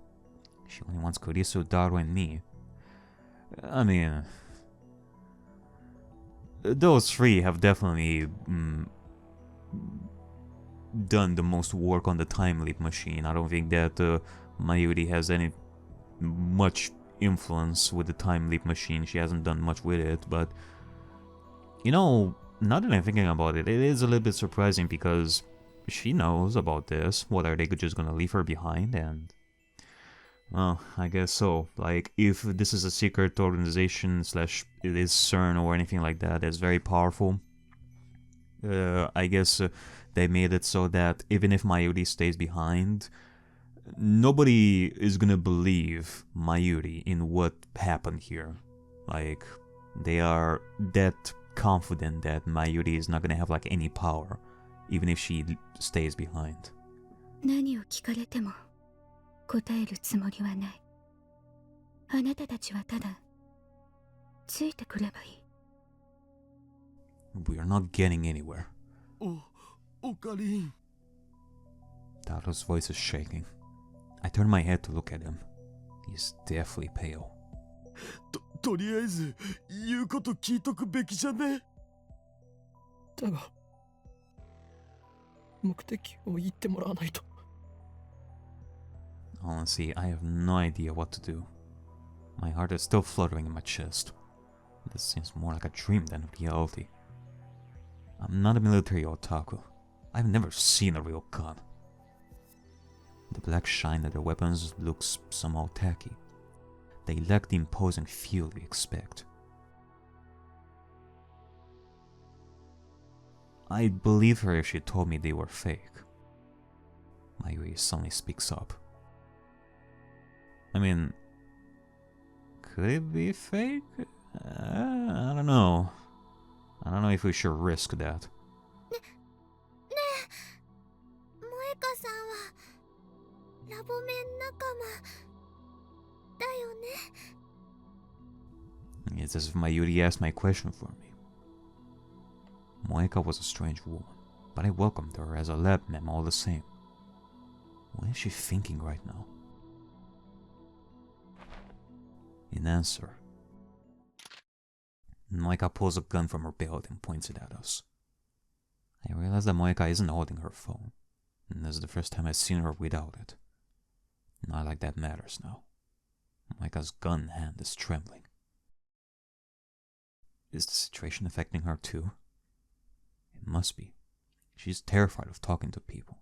She only wants Kurisu, Daru, and me. I mean, those three have definitely done the most work on the time leap machine. I don't think that Mayuri has any much influence with the time leap machine. She hasn't done much with it, but you know, now that I'm thinking about it, it is a little bit surprising because she knows about this. What, are they just gonna leave her behind? And well, I guess so. Like, if this is a secret organization slash it is CERN or anything like that, that's very powerful. I guess they made it so that even if Mayuri stays behind, nobody is gonna believe Mayuri in what happened here. Like, they are that confident that Mayuri is not gonna have like any power, even if she stays behind. 何を聞かれても答えるつもりはない。あなたたちはただついてくればいい。We are not getting anywhere. おかりん。 Daru's voice is shaking. I turn my head to look at him. He's deathly pale. とりあえず言うこと聞いとくべきじゃね。だが目的を言ってもらわないと。Honestly, I have no idea what to do. My heart is still fluttering in my chest. This seems more like a dream than reality. I'm not a military otaku. I've never seen a real gun. The black shine of their weapons looks somehow tacky. They lack the imposing feel we expect. I'd believe her if she told me they were fake. Mayuri suddenly speaks up. I mean, could it be fake? I don't know. I don't know if we should risk that. ねえ、萌香さんはラボメン仲間だよね。 It's as if Mayuri asked my question for me. Moeka was a strange woman, but I welcomed her as a lab mem all the same. What is she thinking right now? In answer, Moeka pulls a gun from her belt and points it at us. I realize that Moeka isn't holding her phone, and this is the first time I've seen her without it. Not like that matters now. Moeka's gun hand is trembling. Is the situation affecting her too? It must be. She's terrified of talking to people.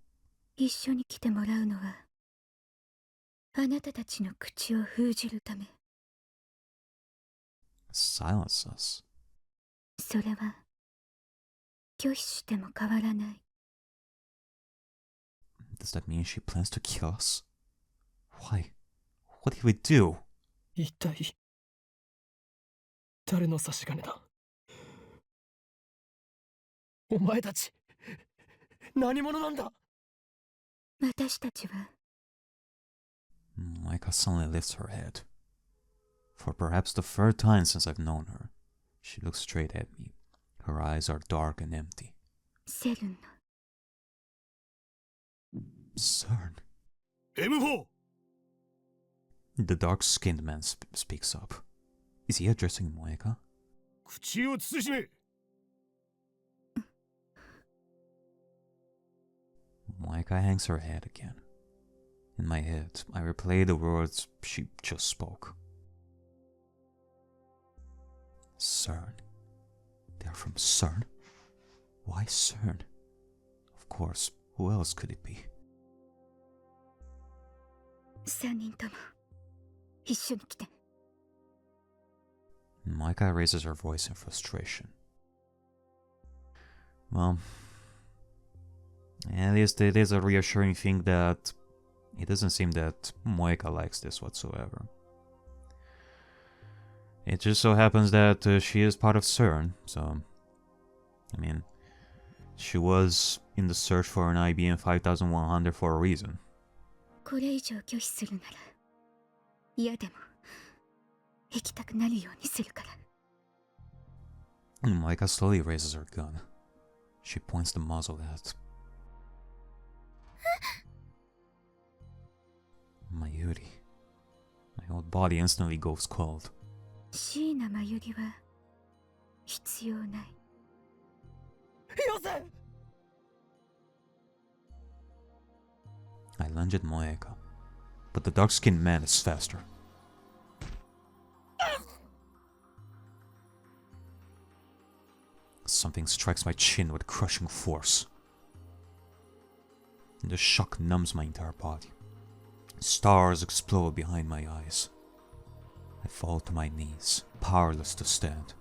一緒に来てもらうのはあなたたちの口を封じるため。 Silence us. それは拒否しても変わらない。 Does that mean she plans to kill us? Why? What did we do? 一体誰の差し金だ。お前たち何者なんだ。私たちは Moeka suddenly lifts her head. For perhaps the third time since I've known her, she looks straight at me. Her eyes are dark and empty. セルンの CERN. M4! The dark-skinned man speaks up. Is he addressing Moeka? 口を慎め。 Moeka hangs her head again. In my head, I replay the words she just spoke. CERN. They're from CERN? Why CERN? Of course, who else could it be? 3人とも一緒に来て。 Moeka raises her voice in frustration. Well, at least it is a reassuring thing that it doesn't seem that Moeka likes this whatsoever. It just so happens that she is part of CERN, so I mean, she was in the search for an IBM 5100 for a reason. これ以上拒否するなら嫌でも行きたくなるようにするから。 Moeka slowly raises her gun. She points the muzzle at Mayuri. My whole body instantly goes cold. 椎名真由里は必要ない。よせ I lunge at Moeka, but the dark-skinned man is faster. Something strikes my chin with crushing force. The shock numbs my entire body. Stars explode behind my eyes. I fall to my knees, powerless to stand.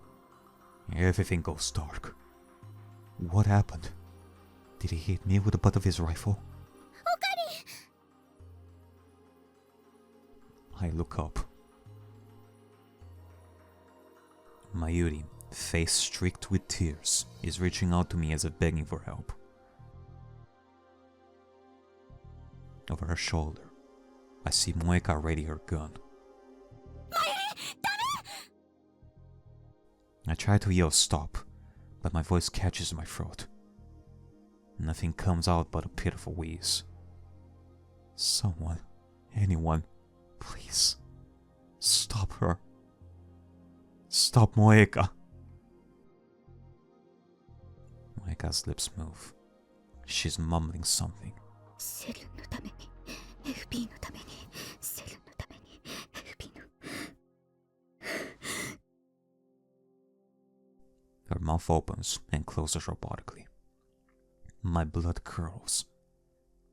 Everything goes dark. What happened? Did he hit me with the butt of his rifle? I look up. Mayuri, face streaked with tears, is reaching out to me as if begging for help. Over her shoulder, I see Moeka ready her gun. I try to yell stop, but my voice catches in my throat. Nothing comes out but a pitiful wheeze. Someone, anyone, please, stop her. Stop Moeka. Moeka's lips move. She's mumbling something. セルンのために FP のためにセルンのために FP の Her mouth opens and closes robotically. My blood curdles.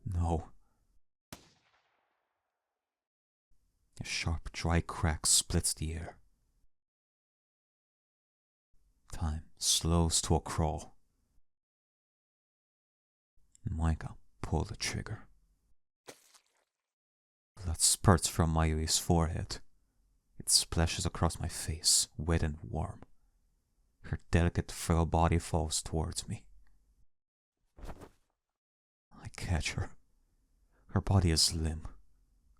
No. A sharp, dry crack splits the air. Time slows to a crawl. Moeka pulled the trigger. Blood spurts from Mayuri's forehead. It splashes across my face, wet and warm. Her delicate, frail body falls towards me. I catch her. Her body is limp,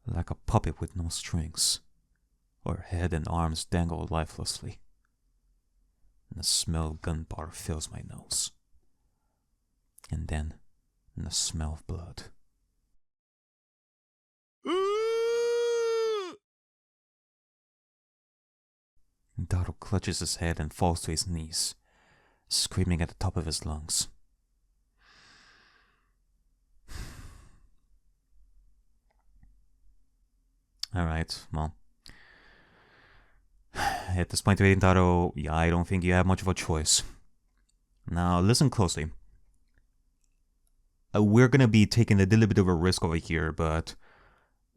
like a puppet with no strings. Her head and arms dangle lifelessly. And the smell of gunpowder fills my nose. And then, the smell of blood. Daro clutches his head and falls to his knees, screaming at the top of his lungs. Alright, well. At this point, Daro, yeah, I don't think you have much of a choice. Now, listen closely. We're gonna be taking a little bit of a risk over here, but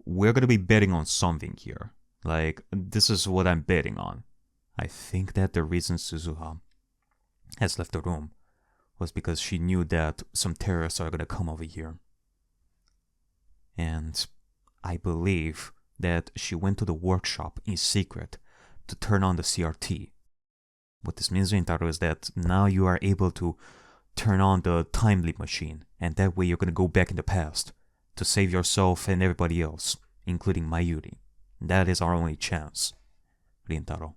we're gonna be betting on something here. Like, this is what I'm betting on. I think that the reason Suzuha has left the room was because she knew that some terrorists are gonna come over here. And I believe that she went to the workshop in secret to turn on the CRT. What this means, Rintaro, is that now you are able to turn on the time leap machine, and that way you're gonna go back in the past to save yourself and everybody else, including Mayuri. That is our only chance, Rintaro.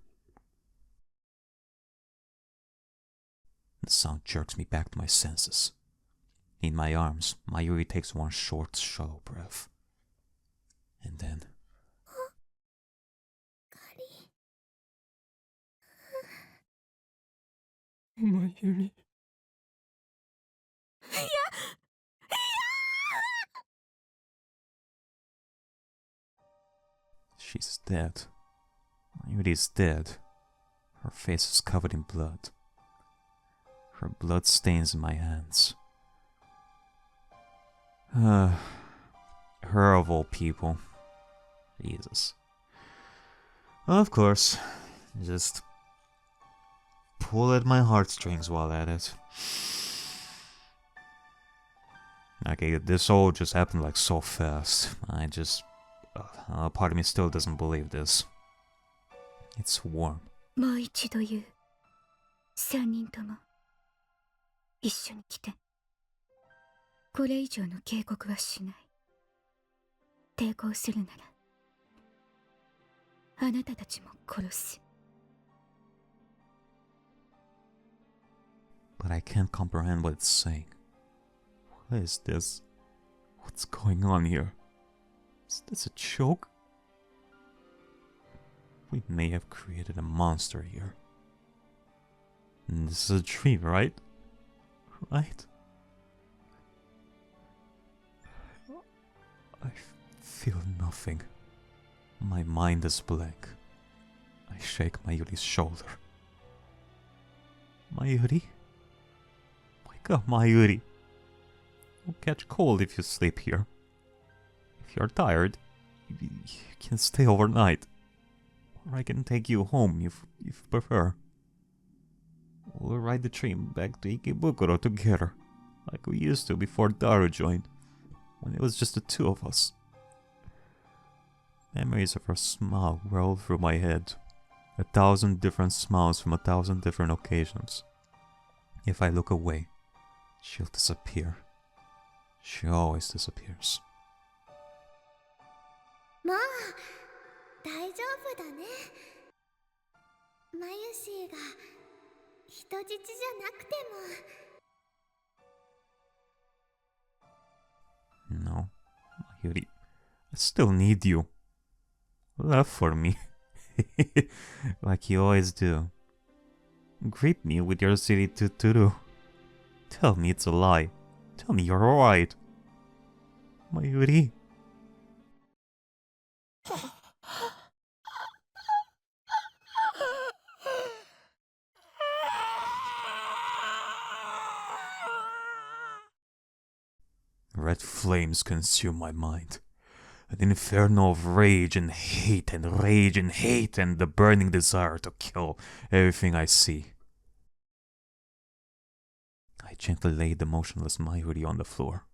The sound jerks me back to my senses. In my arms, Mayuri takes one short, shallow breath. And then... Mayuri. She's dead. Mayuri's dead. Her face is covered in blood. Her blood stains in my hands. Her of all people. Jesus. Of course. Just pull at my heartstrings while at it. Okay, this all just happened like so fast. Part of me still doesn't believe this. It's warm. もう一度言う。三人とも一緒に来て。これ以上の警告はしない。抵抗するならあなたたちも殺す。But I can't comprehend what it's saying. What is this? What's going on here? Is this a joke? We may have created a monster here. And this is a dream, right? Right? I feel nothing. My mind is blank. I shake Mayuri's shoulder. Mayuri? Wake up, Mayuri. You'll catch cold if you sleep here. If you're tired, you can stay overnight. Or I can take you home if you prefer. We'll ride the train back to Ikebukuro together, like we used to before Daru joined, when it was just the two of us. Memories of her smile whirl through my head. 1,000 different smiles from 1,000 different occasions. If I look away, she'll disappear. She always disappears. もう大丈夫だね。マユシーが人質じゃなくても。 No, Mayuri, I still need you. Laugh for me. Like you always do. Greet me with your silly tuturu. Tell me it's a lie. Tell me you're alright. Mayuri. Red flames consume my mind. An inferno of rage and hate and rage and hate and the burning desire to kill everything I see. I gently lay the motionless Mayuri on the floor.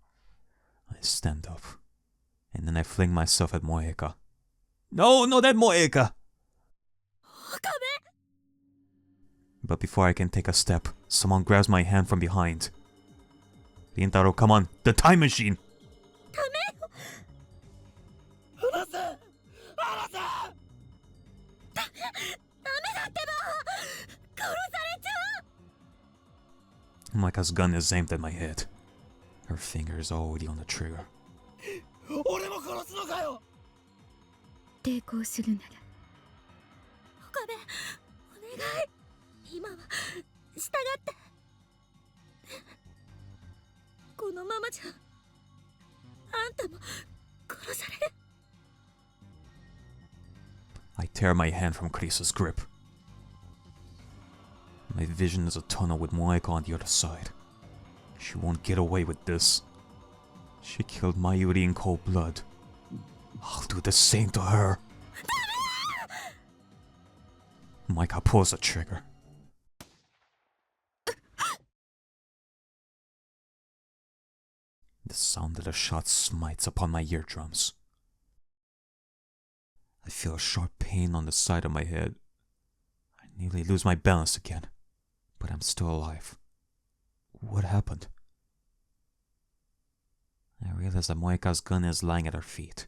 I stand up, and then I fling myself at Moeka. No, not at Moeka! But before I can take a step, someone grabs my hand from behind. Rintaro, come on, the time machine! Moeka's gun is aimed at my head. Her finger is already on the trigger. 俺も殺すのかよ。抵抗するなら岡部お願い今は従ってこのままじゃあんたも殺される I tear my hand from Krisa's grip. My vision is a tunnel with Moeka on the other side. She won't get away with this. She killed Mayuri in cold blood. I'll do the same to her. Moeka pulls the trigger. The sound of the shot smites upon my eardrums. I feel a sharp pain on the side of my head. I nearly lose my balance again, but I'm still alive. What happened? I realize that Moeka's gun is lying at her feet.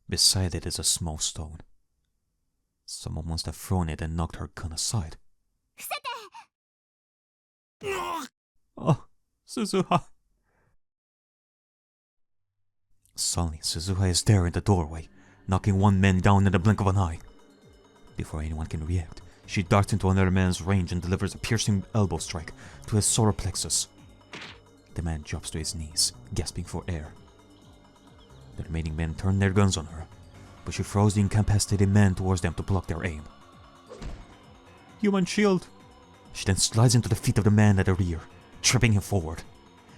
Beside it is a small stone. Someone must have thrown it and knocked her gun aside. Oh, Suzuha! Suddenly, Suzuha is there in the doorway, knocking one man down in the blink of an eye. Before anyone can react, she darts into another man's range and delivers a piercing elbow strike to his solar plexus. The man drops to his knees, gasping for air. The remaining men turn their guns on her, but she throws the incapacitated man towards them to block their aim. Human shield! She then slides into the feet of the man at the rear, tripping him forward,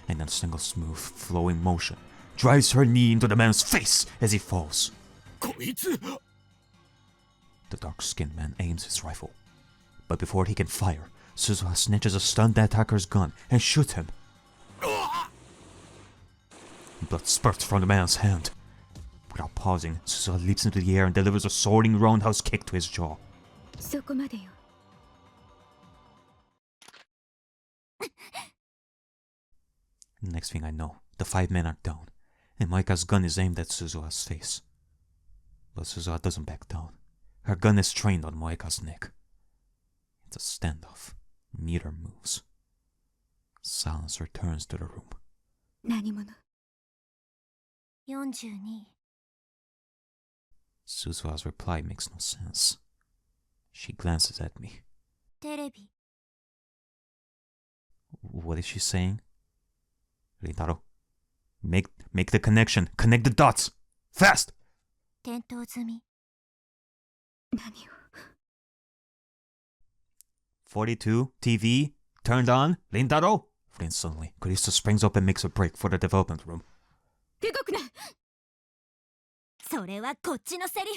and in a single smooth, flowing motion, drives her knee into the man's face as he falls. The dark-skinned man aims his rifle, but before he can fire, Suzuha snatches a stunned attacker's gun and shoots him. Blood spurts from the man's hand. Without pausing, Suzuha leaps into the air and delivers a soaring roundhouse kick to his jaw. そこまでよ Next thing I know, the 5 men are down, and Moeka's gun is aimed at Suzuha's face. But Suzuha doesn't back down. Her gun is trained on Moeka's neck. It's a standoff. Neither moves. Silence returns to the room. 何者42 Suzuha's reply makes no sense. She glances at me. テレビ What is she saying? Rintaro, make the connection. Connect the dots. Fast! 点灯済み何を 42, TV, turned on. Rintaro! Then suddenly, Krista springs up and makes a break for the development room. 動くなそれはこっちのセリフ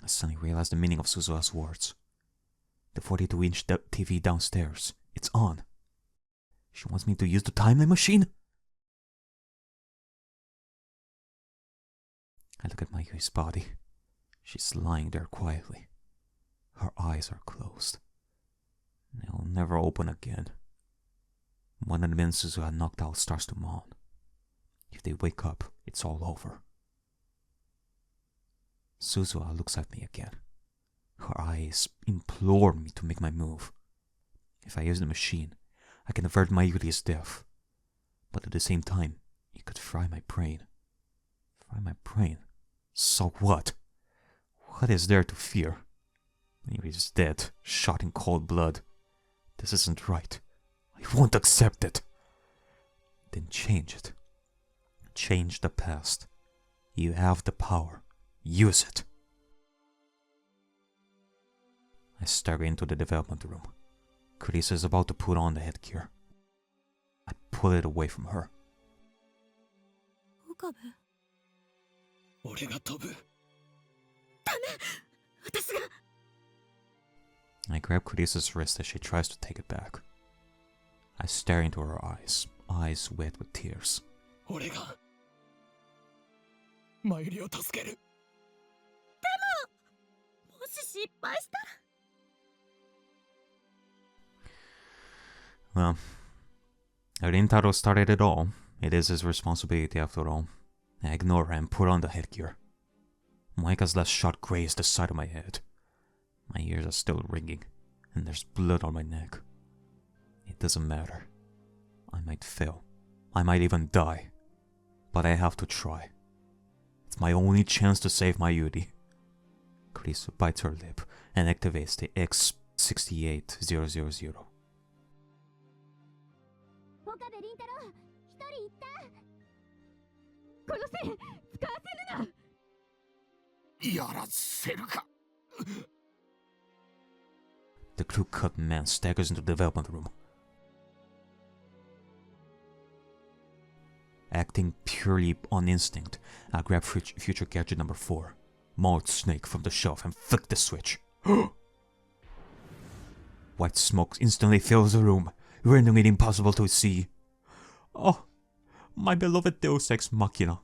I suddenly realize the meaning of Suzuha's words. The 42-inch TV downstairs. It's on. She wants me to use the timeline machine? I look at Mayuri's body. She's lying there quietly. Her eyes are closed. They'll never open again. One of the men Suzuha knocked out starts to moan. If they wake up, it's all over. Suzuha looks at me again. Her eyes implore me to make my move. If I use the machine, I can avert Mayuri's death. But at the same time, it could fry my brain. Fry my brain? So what? What is there to fear? Mayuri is dead, shot in cold blood. This isn't right. I won't accept it. Then change it. Change the past. You have the power. Use it. I stagger into the development room. Krisa is about to put on the headgear. I pull it away from her. 岡部俺が飛ぶ。私が I grab Krisa's wrist as she tries to take it back. I stare into her eyes, eyes wet with tears. 俺がマユリを助ける。もし失敗したら Well, Rintaro started it all. It is his responsibility after all. I ignore her and put on the headgear. Moika's last shot grazed the side of my head. My ears are still ringing, and there's blood on my neck. It doesn't matter. I might fail. I might even die. But I have to try. It's my only chance to save Mayuri. Krisa bites her lip and activates the X68000. 岡部倫太郎一人行ったこの線使わせるなやらせるか。The crew-cut man staggers into the development room. Acting purely on instinct, I grab future gadget number 4, Mauled Snake, from the shelf and flick the switch. White smoke instantly fills the room, rendering it impossible to see. Oh, my beloved Deus Ex Machina.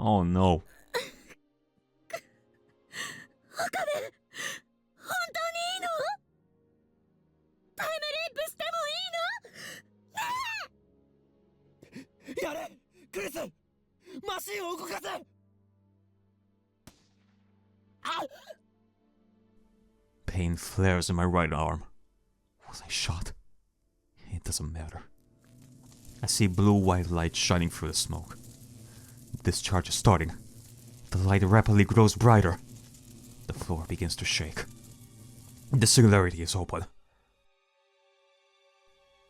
Oh no. 岡部本当にいいのタイムリープしてもいいのねやれクリスマシンを動かせ。Pain flares in my right arm. Was I shot? It doesn't matter. I see blue-white light shining through the smoke. Discharge is starting. The light rapidly grows brighter. The floor begins to shake. The singularity is open.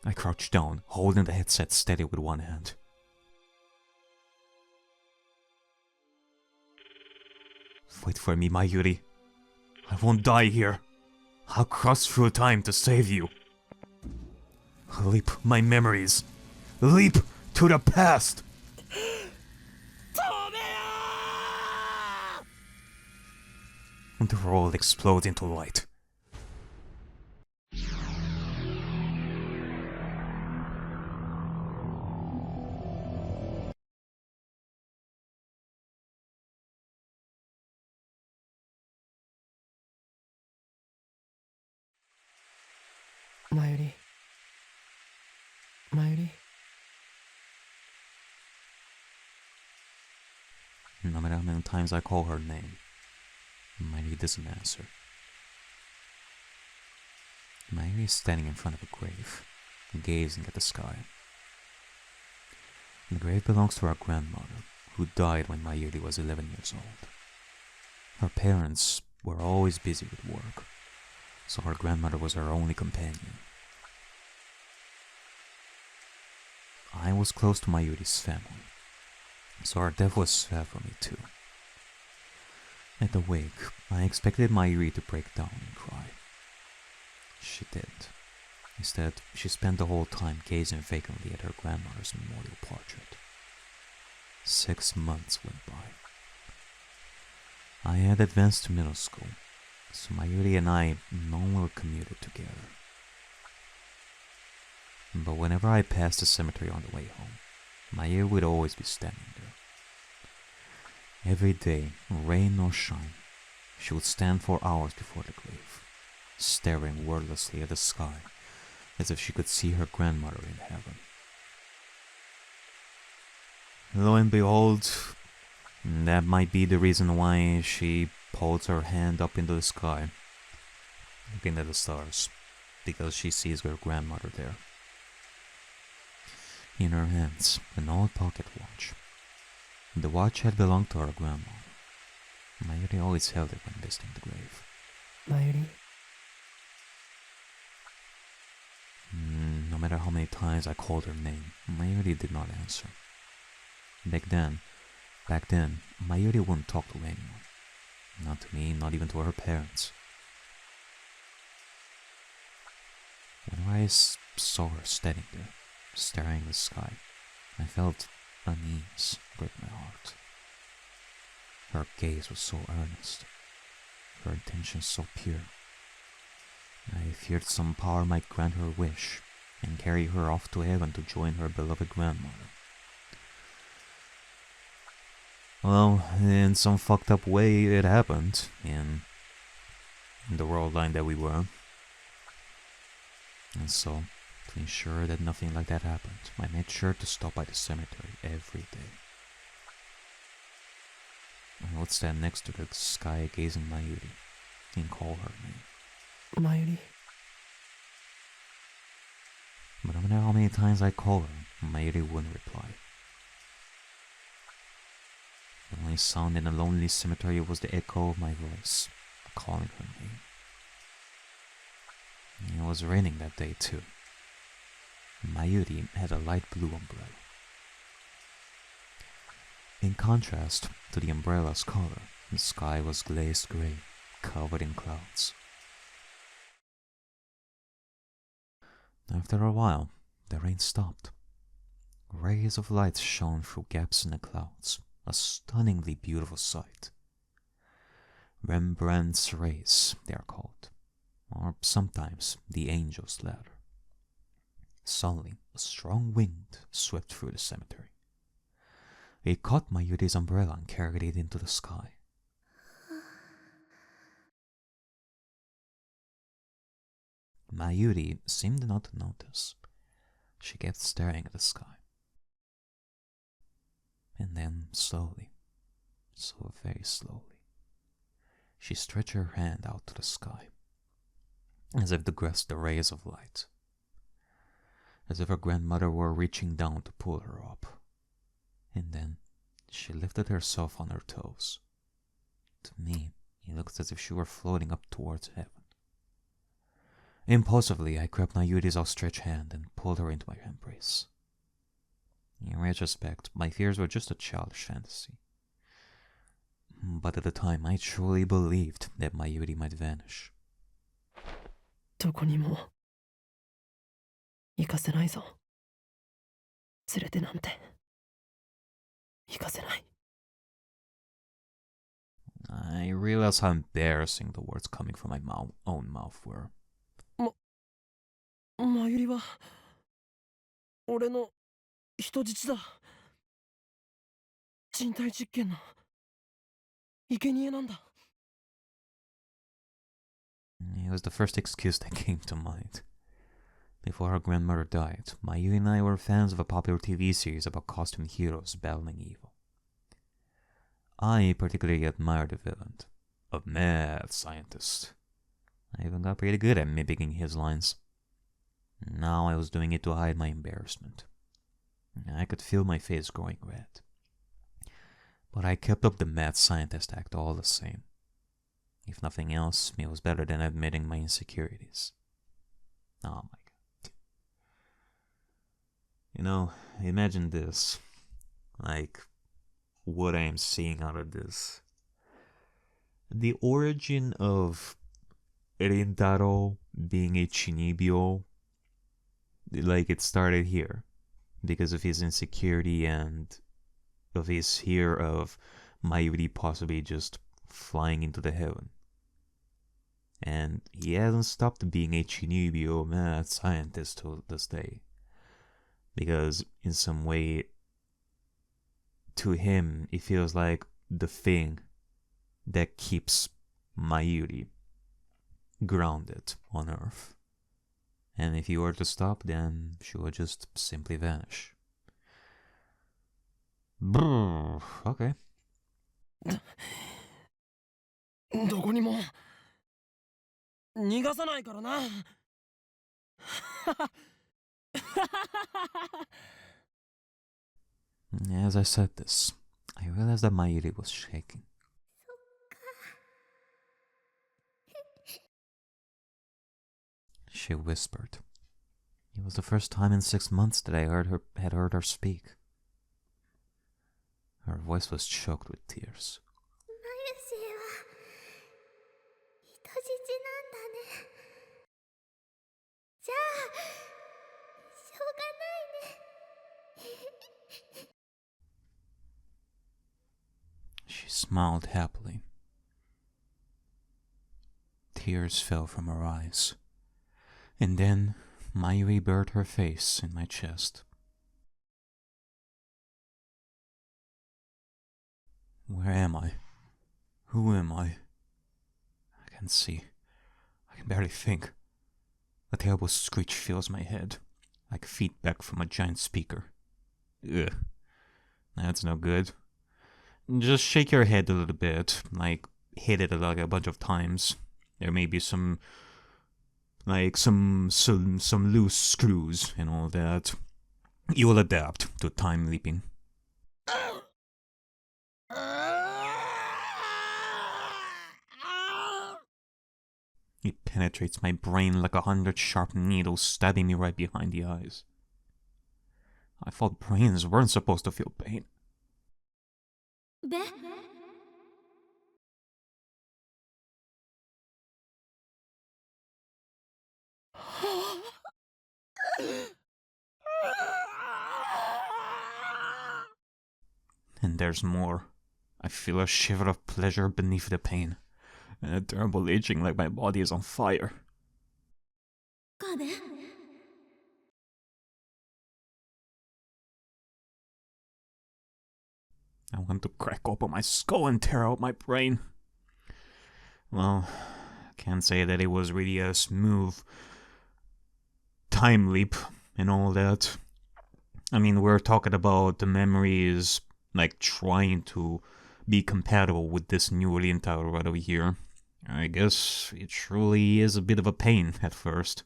I crouch down, holding the headset steady with one hand. Wait for me, Mayuri. I won't die here. I'll cross through time to save you. Leap my memories. Leap to the past. The world explodes into light. Mayuri. Mayuri. No matter how many times I call her name, Mayuri doesn't answer. Mayuri is standing in front of a grave, gazing at the sky. The grave belongs to our grandmother, who died when Mayuri was 11 years old. Her parents were always busy with work, so her grandmother was her only companion. I was close to Mayuri's family, so her death was sad for me too. At the wake, I expected Mayuri to break down and cry. She didn't. Instead, she spent the whole time gazing vacantly at her grandmother's memorial portrait. 6 months went by. I had advanced to middle school, so Mayuri and I no longer commuted together. But whenever I passed the cemetery on the way home, Mayuri would always be standing there. Every day, rain or shine, she would stand for hours before the grave, staring wordlessly at the sky, as if she could see her grandmother in heaven. Lo and behold, that might be the reason why she holds her hand up into the sky, looking at the stars, because she sees her grandmother there. In her hands, an old pocket watch. The watch had belonged to her grandmother. Mayuri always held it when visiting the grave. Mayuri? No matter how many times I called her name, Mayuri did not answer. Back then, Mayuri wouldn't talk to anyone. Not to me, not even to her parents. Whenever I saw her standing there, staring at the sky, I felt unease grip my heart. Her gaze was so earnest, her intention so pure. I feared some power might grant her wish and carry her off to heaven to join her beloved grandmother. Well, in some fucked up way it happened, in the world line that we were. And so, to ensure that nothing like that happened, I made sure to stop by the cemetery every day. I would stand next to the sky gazing Mayuri and call her name. Mayuri? But no matter how many times I called her, Mayuri wouldn't reply. The only sound in the lonely cemetery was the echo of my voice, calling her name. It was raining that day too. Mayuri had a light blue umbrella. In contrast to the umbrella's color, the sky was glazed gray, covered in clouds. After a while, the rain stopped. Rays of light shone through gaps in the clouds, a stunningly beautiful sight. Rembrandt's rays, they are called, or sometimes the angel's ladder. Suddenly, a strong wind swept through the cemetery. It caught Mayuri's umbrella and carried it into the sky. Mayuri seemed not to notice. She kept staring at the sky. And then, slowly, so very slowly, she stretched her hand out to the sky, as if to grasp the rays of light, as if her grandmother were reaching down to pull her up. And then she lifted herself on her toes. To me, it looked as if she were floating up towards heaven. Impulsively, I grabbed Mayuri's outstretched hand and pulled her into my embrace. In retrospect, my fears were just a childish fantasy. But at the time, I truly believed that Mayuri might vanish. どこにも行かせないぞ。連れてなんて行かせない。I realized how embarrassing the words coming from my own mouth were. マユリは俺の人質だ。人体実験の生贄なんだ。It was the first excuse that came to mind. Before her grandmother died, Mayu and I were fans of a popular TV series about costume heroes battling evil. I particularly admired the villain, a mad scientist. I even got pretty good at mimicking his lines. Now I was doing it to hide my embarrassment. I could feel my face growing red. But I kept up the mad scientist act all the same. If nothing else, it was better than admitting my insecurities. Oh my god. You know, imagine this. Like, what I am seeing out of this. The origin of Rintaro being a Chinibyo, like, it started here. Because of his insecurity and of his fear of Mayuri possibly just flying into the heaven. And he hasn't stopped being a Chinibyo mad scientist to this day. Because in some way, to him, it feels like the thing that keeps Mayuri grounded on Earth. And if he were to stop, then she would just simply vanish. Brrr, okay. どこにも逃がさないからな。As I said this, I realized that Mayuri was shaking. She whispered. It was the first time in 6 months that I had heard her speak. Her voice was choked with tears. マユシーは人質なんだね。じゃあしょうがないね。She smiled happily. Tears fell from her eyes. And then Mayuri buried her face in my chest. Where am I? Who am I? I can't see. I can barely think. A terrible screech fills my head, like feedback from a giant speaker. Ugh. That's no good. Just shake your head a little bit, like hit it like a bunch of times. There may be some loose screws and all that. You will adapt to time leaping. It penetrates my brain like 100 sharp needles stabbing me right behind the eyes. I thought brains weren't supposed to feel pain. べ And there's more. I feel a shiver of pleasure beneath the pain, and a terrible itching like my body is on fire. カベ I want to crack open my skull and tear out my brain. Well, I can't say that it was really a smooth time leap and all that. I mean, we're talking about the memories, like, trying to be compatible with this new Rintaro right over here. I guess it truly is a bit of a pain at first.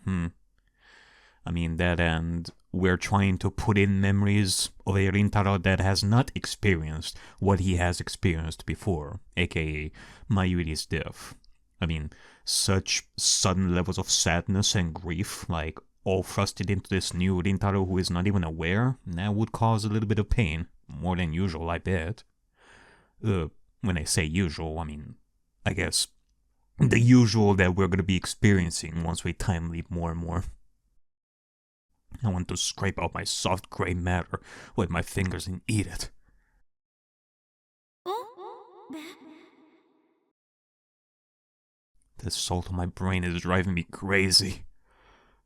I mean, that and we're trying to put in memories of a Rintaro that has not experienced what he has experienced before, aka Mayuri's death. I mean, such sudden levels of sadness and grief, like, all thrusted into this new Rintaro who is not even aware, that would cause a little bit of pain. More than usual, I bet. When I say usual, I mean, I guess, the usual that we're gonna be experiencing once we time leap more and more. I want to scrape out my soft gray matter with my fingers and eat it. おべ The salt on my brain is driving me crazy.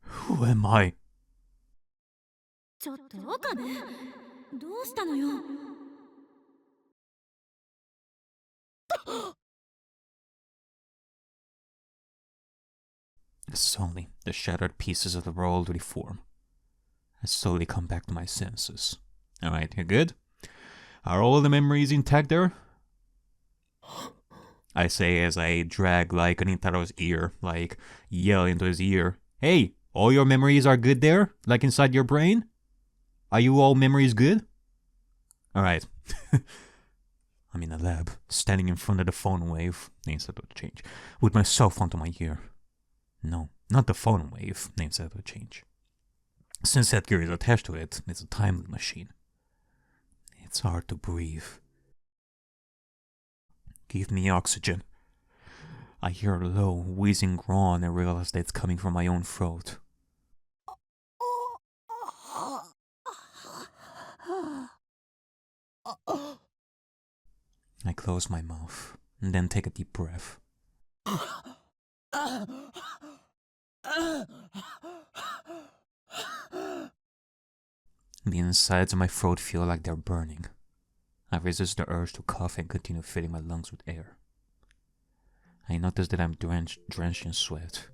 Who am I? ちょっと岡部どうしたのよ Slowly, the shattered pieces of the world reform. I slowly come back to my senses. Alright, you're good? Are all the memories intact there? I say as I drag like Rintaro's ear, like yell into his ear. Hey, all your memories are good there? Like inside your brain? Are you all memories good? Alright. I'm in the lab, standing in front of the phone wave, name set to change, with my cell phone to my ear. No, not the phone wave, name set to change. Since that gear is attached to it, it's a time machine. It's hard to breathe. Give me oxygen. I hear a low, wheezing groan and realize that it's coming from my own throat. I close my mouth and then take a deep breath. The insides of my throat feel like they're burning. I resist the urge to cough and continue filling my lungs with air. I notice that I'm drenched in sweat.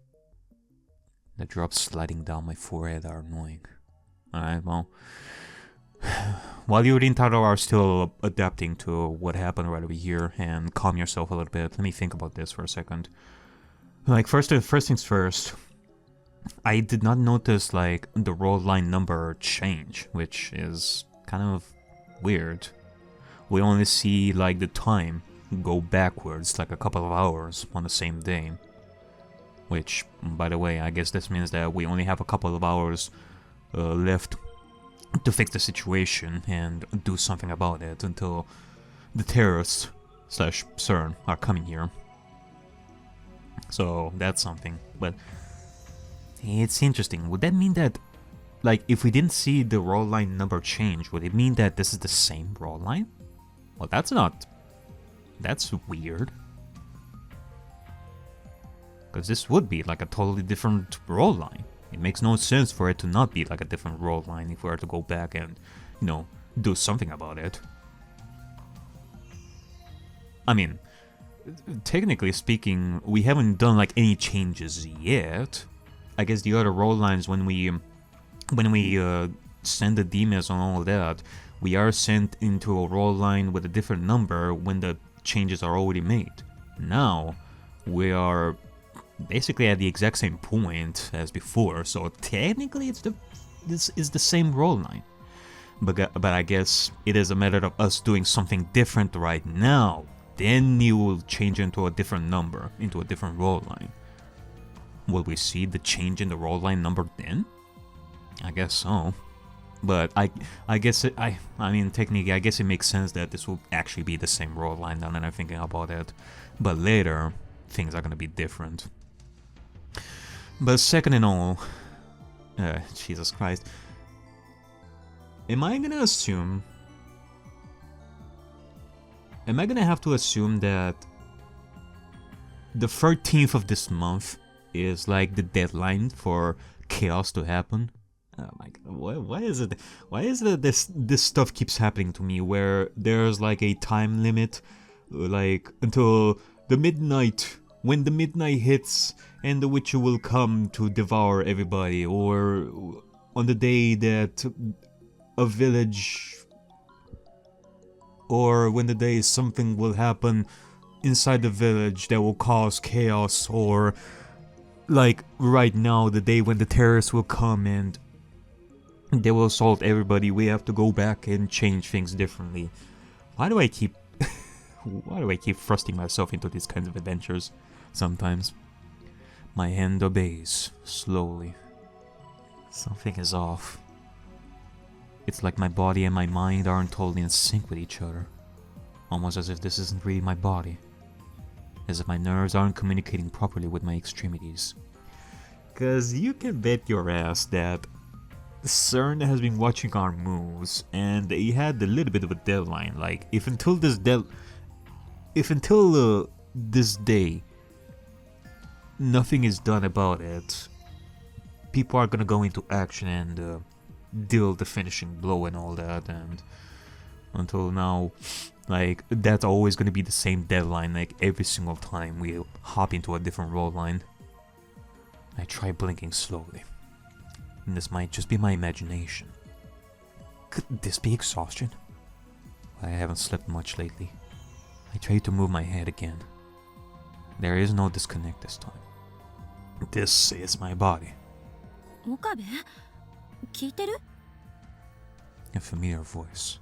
The drops sliding down my forehead are annoying. Alright, well... While you, Rintaro, are still adapting to what happened right over here and calm yourself a little bit, let me think about this for a second. Like, first things first, I did not notice, like, the roll line number change, which is kind of weird. We only see, like, the time go backwards, like a couple of hours on the same day. Which, by the way, I guess this means that we only have a couple of hours left to fix the situation and do something about it until the terrorists / CERN are coming here. So that's something, but it's interesting. Would that mean that, like, if we didn't see the roll line number change, would it mean that this is the same roll line? Well, that's weird. Because this would be like a totally different roll line. It makes no sense for it to not be like a different roll line if we were to go back and, you know, do something about it. I mean, technically speaking, we haven't done like any changes yet. I guess the other roll lines, when we send the demons and all that, we are sent into a roll line with a different number when the changes are already made. Now, we are basically at the exact same point as before, so technically this is the same roll line. But I guess it is a matter of us doing something different right now. Then you will change into a different number, into a different roll line. Will we see the change in the roll line number then? I guess so. But I guess I mean technically I guess it makes sense that this will actually be the same roll line now that I'm thinking about it. But later things are gonna be different. But second in all, Jesus Christ, am I gonna have to assume that the 13th of this month is like the deadline for chaos to happen? Oh my god, why is it this stuff keeps happening to me where there's like a time limit, like until the midnight, when the midnight hits and the Witcher will come to devour everybody, or on the day that a village, or when the day something will happen inside the village that will cause chaos, or like right now, the day when the terrorists will come and they will assault everybody, we have to go back and change things differently. Why do I keep thrusting myself into these kinds of adventures sometimes? My hand obeys, slowly. Something is off. It's like my body and my mind aren't totally in sync with each other. Almost as if this isn't really my body. As if my nerves aren't communicating properly with my extremities. Cause you can bet your ass that CERN has been watching our moves, and he had a little bit of a deadline. Like, if until this day nothing is done about it, people are gonna go into action and deal the finishing blow and all that. And until now, like, that's always gonna be the same deadline. Like, every single time we hop into a different roll line. I try blinking slowly. And this might just be my imagination. Could this be exhaustion? I haven't slept much lately. I try to move my head again. There is no disconnect this time. This is my body. 岡部聞いてる？ A familiar voice.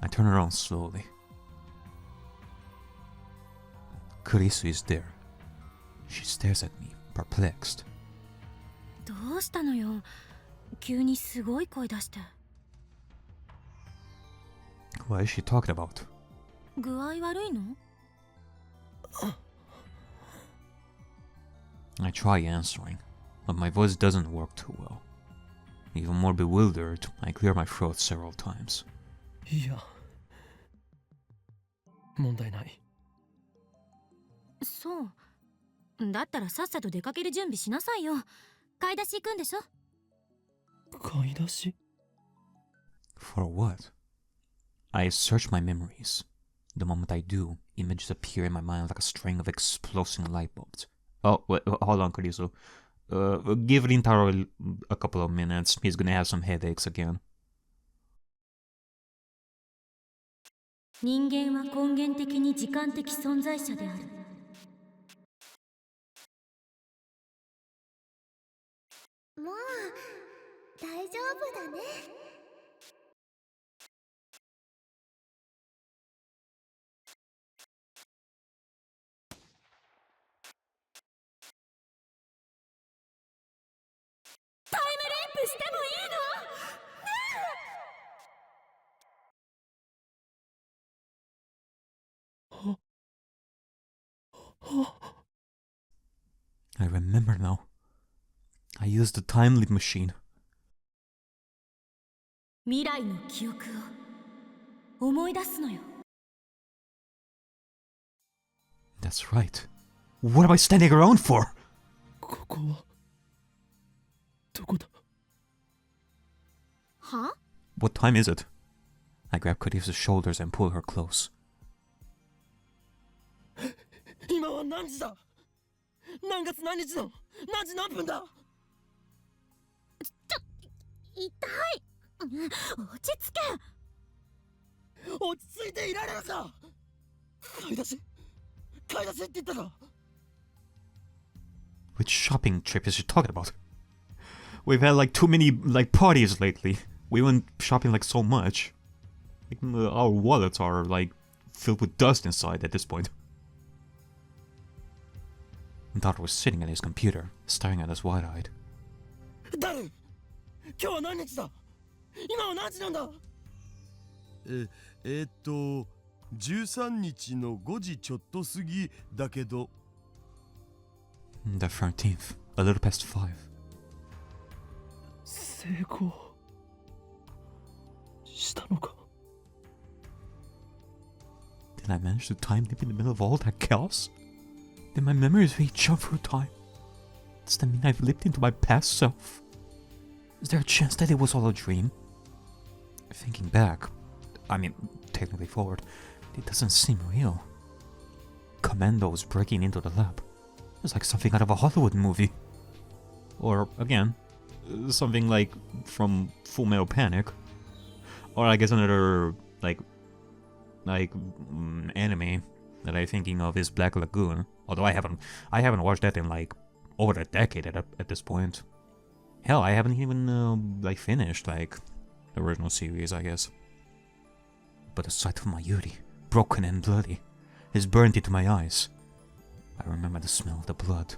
I turn around slowly. Kurisu is there. She stares at me, perplexed. どうしたのよ？急にすごい声出して。What is she talking about? 具合悪いの？ I try answering, but my voice doesn't work too well. Even more bewildered, I clear my throat several times. いや、問題ない。そう。だったらさっさと出かける準備しなさいよ。買い出し行くんでしょ？買い出し？ For what? I search my memories. The moment I do, images appear in my mind like a string of exploding light bulbs. Oh, wait, hold on, Kurisu. Give Rintaro a couple of minutes. He's gonna have some headaches again. 人間は根源的に時間的存在者である。もう大丈夫だね。タイムリープしてもいいの？ I remember now. I used the time leap machine. 未来の記憶を思い出すのよ。 That's right. What am I standing around for? ここはどこだ？は？ What time is it? I grab Kurisu's shoulders and pull her close. 今は何時だ？何月何日の何時何分だ？痛い。落ち着け。落ち着いていられるか？買い出しって言ったか？ Which shopping trip is she talking about? We've had like too many like parties lately. We went shopping like so much. Like, our wallets are like filled with dust inside at this point. Dot was sitting at his computer, staring at us wide-eyed. 誰？今日は何日だ？今は何時なんだ？13日の5時ちょっと過ぎだけど。The 13th, a little past 5. 成功したのか？ Did I manage to time leap in the middle of all that chaos? Did my memories really jump through time? Does that mean I've leaped into my past self? Is there a chance that it was all a dream? Thinking back, I mean, technically forward, it doesn't seem real. Commandos breaking into the lab. It's like something out of a Hollywood movie. Or, again, something like from Full Metal Panic. Or I guess another, anime that I'm thinking of is Black Lagoon. Although I haven't watched that in like over a decade at this point. Hell, I haven't even finished like the original series, I guess. But the sight of my Yuri, broken and bloody, is burned into my eyes. I remember the smell of the blood,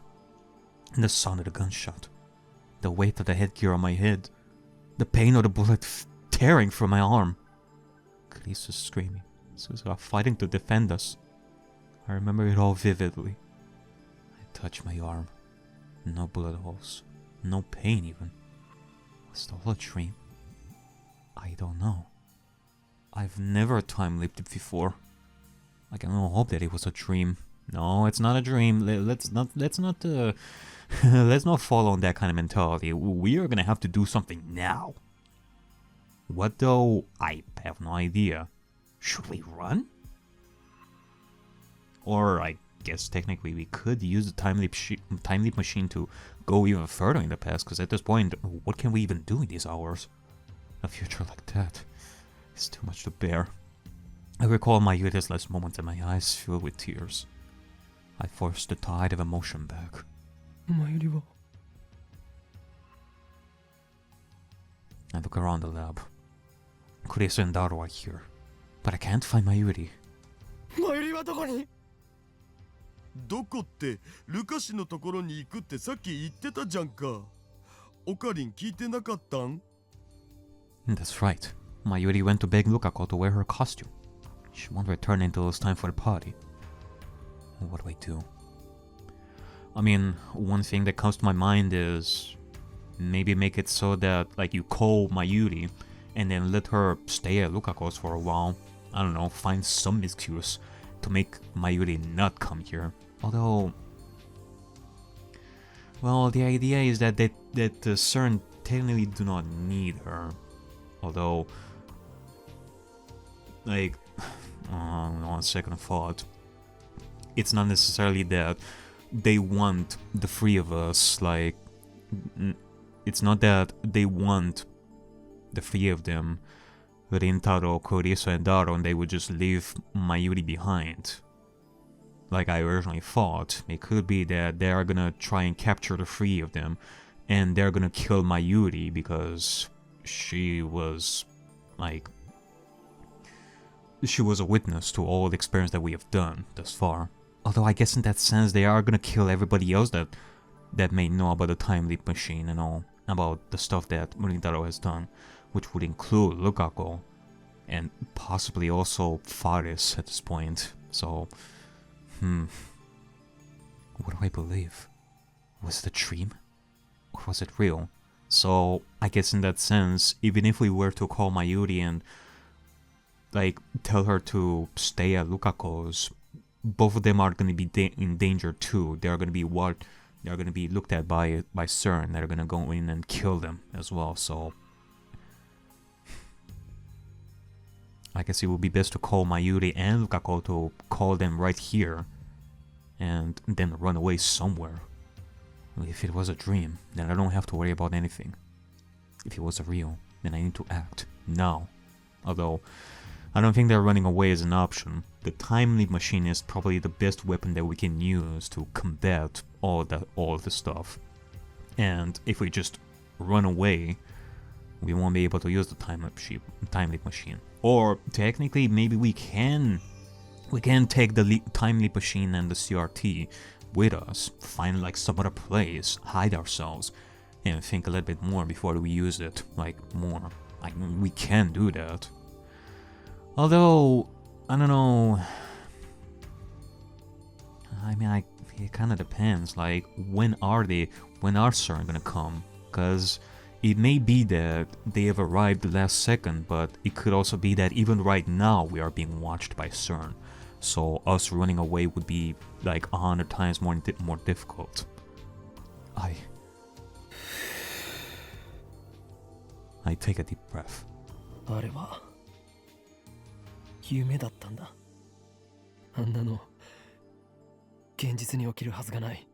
and the sound of the gunshot, the weight of the headgear on my head, the pain of the bullet tearing from my arm. Kurisu screaming, Suzuka fighting to defend us. I remember it all vividly. I touched my arm. No bullet holes. No pain even. Was it all a dream? I don't know. I've never time leaped before. I can only hope that it was a dream. No, it's not a dream. Let's not let's not fall on that kind of mentality. We are gonna have to do something now. What though? I have no idea. Should we run? Or I guess technically we could use the time leap machine to go even further in the past, because at this point, what can we even do in these hours? A future like that is too much to bear. I recall my Yuri's last moments and my eyes filled with tears. I forced the tide of emotion back. 前よりは I look around the lab. Chris and Daro are here, but I can't find Mayuri. 前よりはどこにどこってルカシのところに行くってさっき言ってたじゃんか。オカリン聞いてなかったん？ That's right. Mayuri went to beg Lukako to wear her costume. She won't return until it's time for the party. What do I do? I mean, one thing that comes to my mind is maybe make it so that like you call Mayuri and then let her stay at Lukako's for a while. I don't know, find some excuse to make Mayuri not come here. Although, well, the idea is that CERN technically do not need her. Although, like, on second thought, it's not necessarily that they want the three of us, like, it's not that they want the three of them, Rintaro, Kuriso, and Daro, and they would just leave Mayuri behind. Like I originally thought, it could be that they are gonna try and capture the three of them, and they're gonna kill Mayuri because she was, like, she was a witness to all the experience that we have done thus far. Although I guess in that sense they are gonna kill everybody else that may know about the time leap machine and all, about the stuff that Rintaro has done, which would include Lukako, and possibly also Faris at this point. So, what do I believe? Was it a dream? Or was it real? So, I guess in that sense, even if we were to call Mayuri and, like, tell her to stay at Lukako's, both of them are going to be in danger too. They're going to be looked at by CERN. They're going to go in and kill them as well. So I guess it would be best to call Mayuri and Lukako to call them right here and then run away somewhere. If it was a dream, then I don't have to worry about anything. If it was real, then I need to act now. Although I don't think that running away is an option. The time leap machine is probably the best weapon that we can use to combat all the stuff. And if we just run away, we won't be able to use the time leap machine. Or technically, maybe we can take the time leap machine and the CRT with us, find like some other place, hide ourselves, and think a little bit more before we use it. Like more. Like we can do that. Although, I don't know. I mean, it kind of depends. Like, when are CERN gonna come? Because it may be that they have arrived the last second, but it could also be that even right now we are being watched by CERN. So us running away would be like 100 times more difficult. I take a deep breath. あれは夢だったんだ。あんなの現実に起きるはずがない。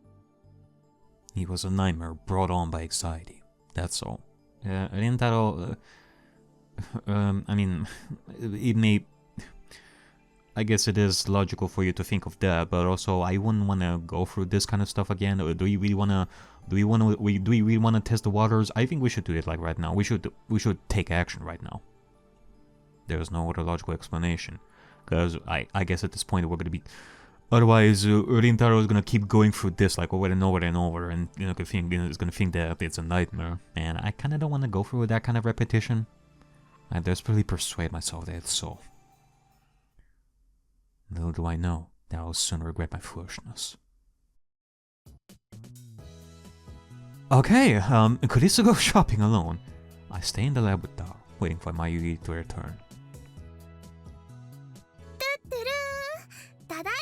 It was a nightmare brought on by anxiety. That's all. Rintaro, I mean, it may. I guess it is logical for you to think of that, but also I wouldn't want to go through this kind of stuff again. Or do we really want to? Do we really want to test the waters? I think we should do it like right now. We should take action right now. There's no other logical explanation, because I guess at this point we're gonna be. Otherwise, Rintaro is gonna keep going through this like over and over and over, and is gonna think that it's a nightmare. And I kind of don't want to go through that kind of repetition. I desperately persuade myself that it's so. Little do I know that I'll soon regret my foolishness. Okay, Kurisu goes shopping alone. I stay in the lab with Dao, waiting for Mayuri to return. トゥルーただい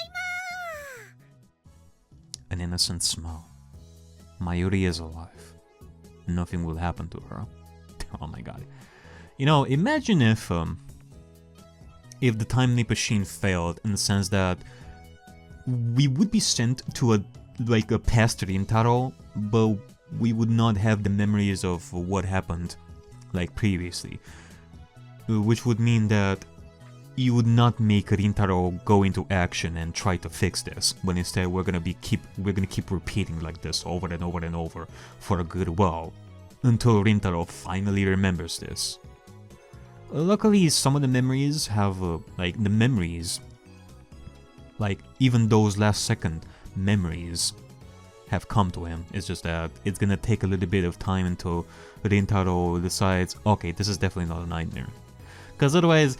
An innocent smile. Mayuri is alive. Nothing will happen to her. Oh my god. You know, imagine if the time leap machine failed in the sense that we would be sent to a past Rintaro, but we would not have the memories of what happened like previously. Which would mean that you would not make Rintaro go into action and try to fix this, but instead we're gonna keep repeating like this over and over and over for a good while, until Rintaro finally remembers this. Luckily, some of the memories have, even those last second memories have come to him. It's just that it's gonna take a little bit of time until Rintaro decides, okay, this is definitely not a nightmare. Because otherwise,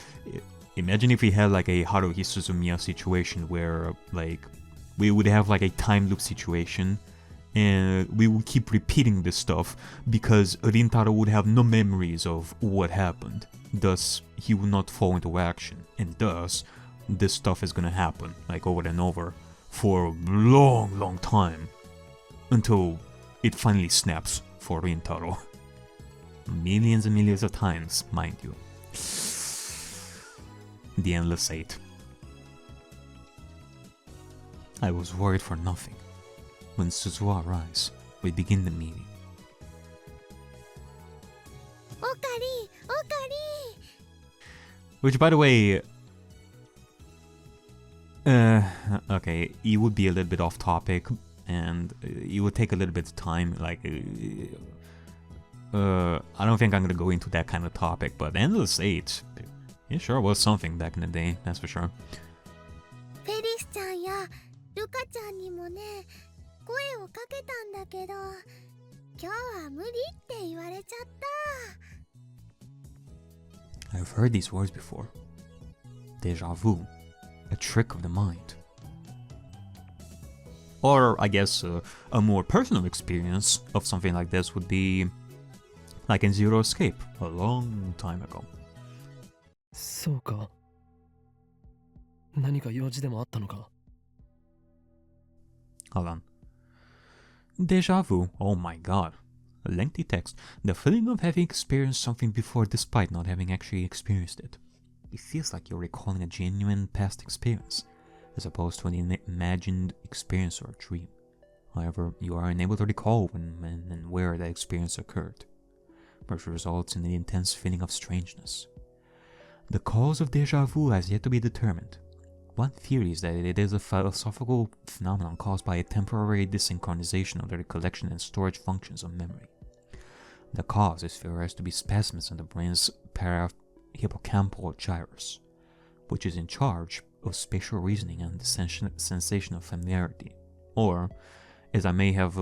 imagine if we had like a Haruhi Suzumiya situation where like we would have like a time loop situation and we would keep repeating this stuff because Rintaro would have no memories of what happened. Thus, he would not fall into action, and thus, this stuff is gonna happen like over and over for a long time until it finally snaps for Rintaro. Millions and millions of times, mind you. The Endless Eight. I was worried for nothing. When Suzuha arrives, we begin the meeting. Okari! Okari! Which, by the way, okay, it would be a little bit off topic, and it would take a little bit of time. Like, I don't think I'm gonna go into that kind of topic, but Endless Eight, it sure was something back in the day, that's for sure. フェリスちゃんやルカちゃんにもね、声をかけたんだけど、今日は無理って言われちゃった。 I've heard these words before. Deja vu, a trick of the mind. Or, I guess, a more personal experience of something like this would be like in Zero Escape, a long time ago. そうか。何か用事でもあったのか。 Hold on. Deja vu, oh my god. A lengthy text. The feeling of having experienced something before despite not having actually experienced it. It feels like you're recalling a genuine past experience, as opposed to an imagined experience or a dream. However, you are unable to recall when and where that experience occurred, which results in an intense feeling of strangeness. The cause of deja vu has yet to be determined. One theory is that it is a philosophical phenomenon caused by a temporary desynchronization of the recollection and storage functions of memory. The cause is theorized to be spasms in the brain's parahippocampal gyrus, which is in charge of spatial reasoning and the sensation of familiarity. Or, as I may have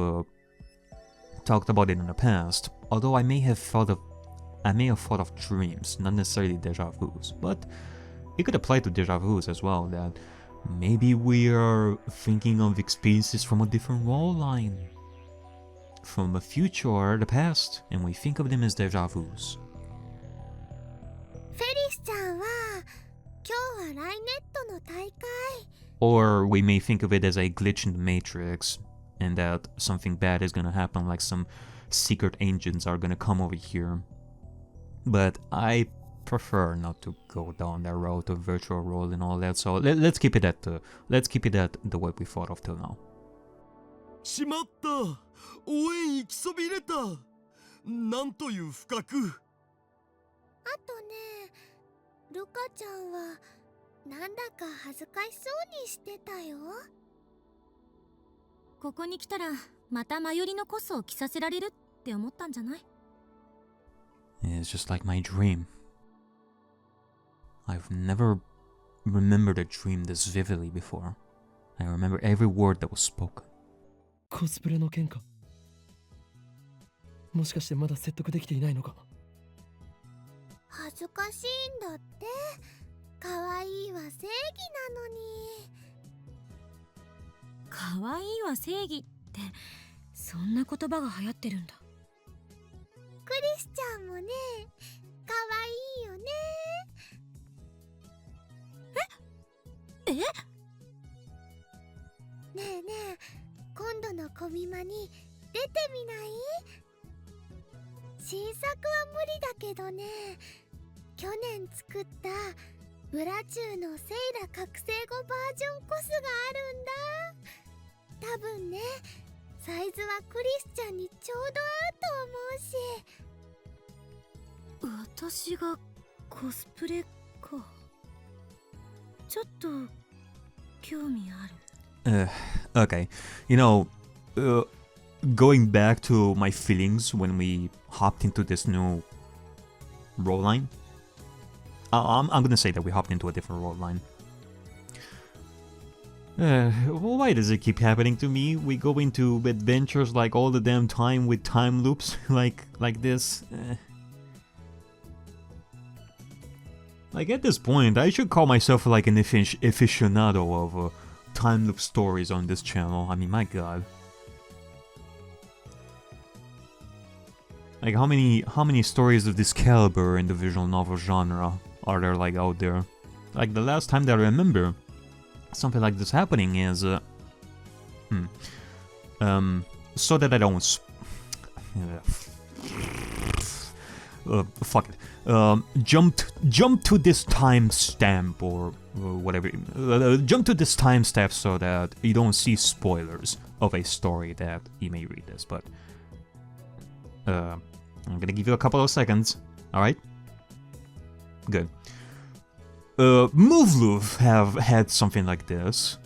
talked about it in the past, although I may have thought of dreams, not necessarily deja vus, but it could apply to deja vus as well, that maybe we are thinking of experiences from a different wall line, from the future or the past, and we think of them as deja vus. フェリスちゃんは今日はライネットの大会。 Or we may think of it as a glitch in the matrix, and that something bad is gonna happen, like some secret agents are gonna come over here. But I prefer not to go down that road of virtual role and all that, so let's keep it at the way we thought of till now. しまった、応援行きそびれた。なんという不覚。あとね、ルカちゃんはなんだか恥ずかしそうにしてたよ。ここに来たらまたマヨリのコスを着させられるって思ったんじゃない？ It's just like my dream. I've never remembered a dream this vividly before. I remember every word that was spoken. コスプレの件か。もしかしてまだ説得できていないのか。恥ずかしいんだって。可愛いは正義なのに。可愛いは正義ってそんな言葉が流行ってるんだ。クリスちゃんもね、可愛いよね。え？ねえねえ、今度のコミマに出てみない？新作は無理だけどね、去年作ったブラチューのセイラ覚醒後バージョンコスがあるんだ。多分ね、サイズはクリスちゃんにちょうど合うと思うし。私がコスプレか。ちょっと興味ある。Okay. Going back to my feelings when we hopped into this new roll line. I'm gonna say that we hopped into a different roll line. Why does it keep happening to me? We go into adventures like all the damn time with time loops like this. Like at this point, I should call myself like an aficionado of time loop stories on this channel. I mean, my god. Like how many stories of this caliber in the visual novel genre are there like out there? Like the last time that I remember something like this happening is so that I don't fuck it. Jump to this timestamp or whatever. Jump to this timestamp so that you don't see spoilers of a story that you may read this. But I'm gonna give you a couple of seconds. All right. Good. Move have had something like this,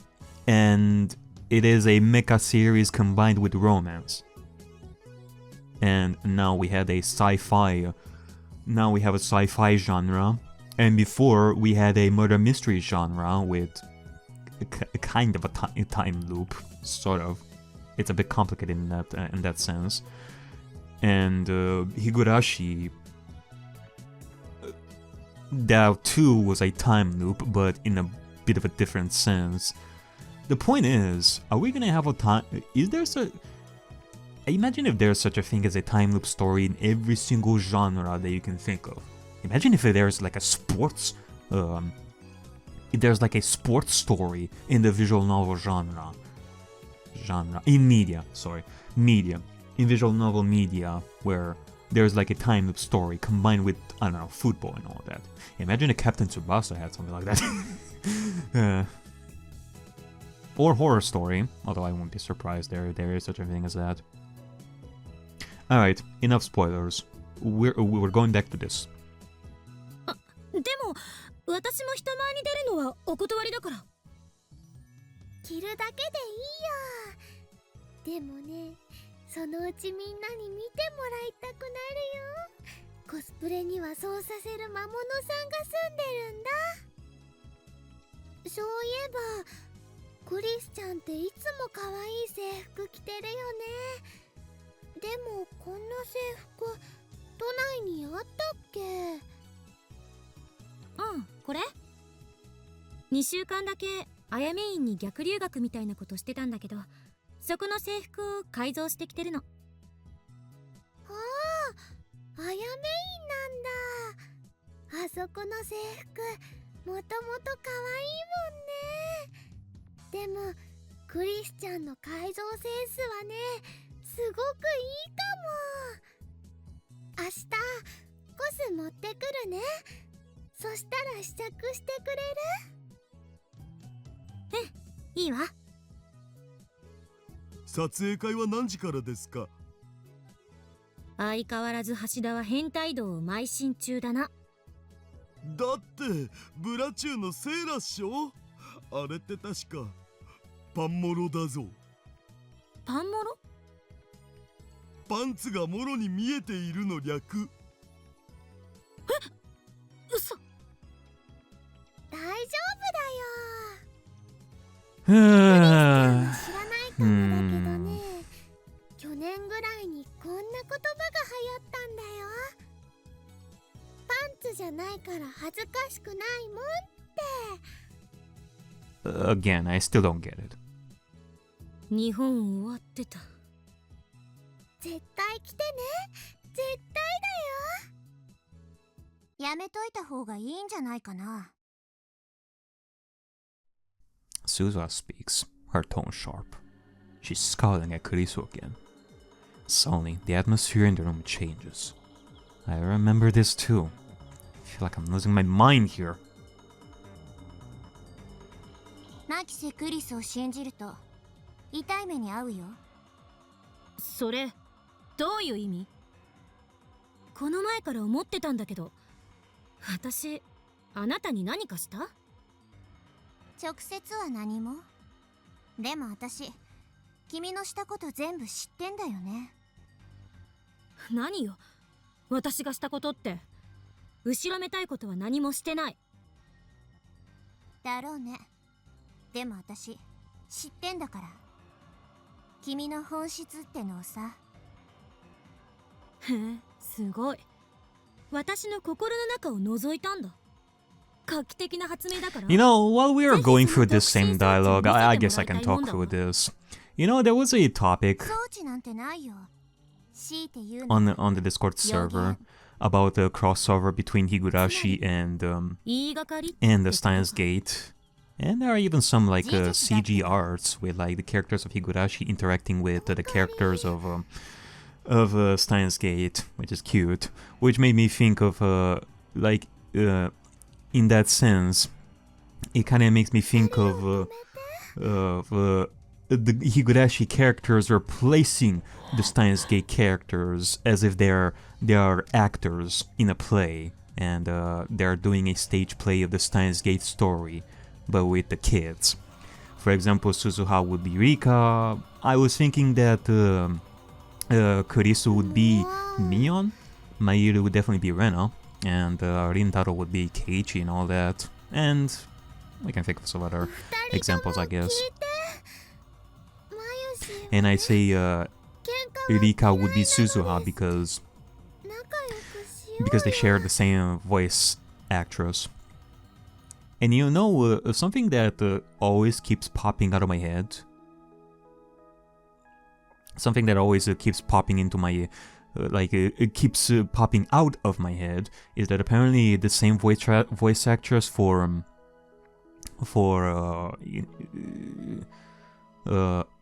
and it is a mecha series combined with romance. And now we had a sci-fi. Now we have a sci-fi genre, and before we had a murder mystery genre with a kind of a time loop, sort of. It's a bit complicated in that sense. And Higurashi, that too was a time loop, but in a bit of a different sense. The point is, are we gonna have a time? Is there such? Imagine if there's such a thing as a time loop story in every single genre that you can think of. Imagine if there's like a sports, if there's like a sports story in the visual novel genre in media. In visual novel media, where there's like a time loop story combined with, I don't know, football and all that. Imagine if Captain Tsubasa had something like that. Or horror story, although I won't be surprised there is such a thing as that. Alright, enough spoilers. We're going back to this. でも私も人前に出るのはお断りだから。着るだけでいいよ。でもね、そのうちみんなに見てもらいたくなるよ。コスプレにはそうさせる魔物さんが住んでるんだ。そういえばクリスちゃんっていつも可愛い制服着てるよね。でもこんな制服都内にあったっけ？うん、これ2週間だけあやめ院に逆留学みたいなことしてたんだけど、そこの制服を改造してきてるの。ああ、あやめ院なんだ。あそこの制服もともと可愛いもんね。でもクリスちゃんの改造センスはね、すごくいいかも。明日コス持ってくるね。そしたら試着してくれる？いいわ。撮影会は何時からですか？相変わらず橋田は変態道を邁進中だな。だってブラチューのセーラっしょ？あれって確かパンモロだぞ。パンモロ？パンツがもろに見えているの略。嘘。大丈夫だよ。知らないかもだけどね、去年ぐらいにこんな言葉が流行ったんだよ。パンツじゃないから恥ずかしくないもんって。Again, I still don't get it. 日本終わってた。絶対来てね。絶対だよ。やめといた方がいいんじゃないかな。Suza speaks, her tone sharp. She's scowling at Kurisu again. Suddenly, the atmosphere in the room changes. I remember this too. I feel like I'm losing my mind here. マキセクリスを信じると痛い目に遭うよ。それどういう意味？この前から思ってたんだけど、私あなたに何かした？直接は何も。でも私、君のしたこと全部知ってんだよね。何よ、私がしたことって。後ろめたいことは何もしてない。だろうね。でも私、知ってんだから。君の本質ってのをさ。へえ、すごい。私の心の中を覗いたんだ。画期的な発明だから。You know, while we are going through this same dialogue, I guess I can talk through this. You know, there was a topic 装置なんてないよ。強いて言う on the Discord server about the crossover between Higurashi and 言いがかり the Steins Gate. And there are even some like CG arts with like the characters of Higurashi interacting with the characters of Steins Gate, which is cute. Which made me think of in that sense, it kind of makes me think of the Higurashi characters replacing the Steins Gate characters as if they are actors in a play, and they're doing a stage play of the Steins Gate story, but with the kids. For example, Suzuha would be Rika. I was thinking that Kurisu would be Mion, Mayuru would definitely be Rena, and Rintaro would be Keiichi and all that. And we can think of some other examples, I guess. And I say Rika would be Suzuha because they share the same voice actress. And you know, something that always keeps popping out of my head, something that always keeps popping into my it keeps popping out of my head, is that apparently the same voice actress for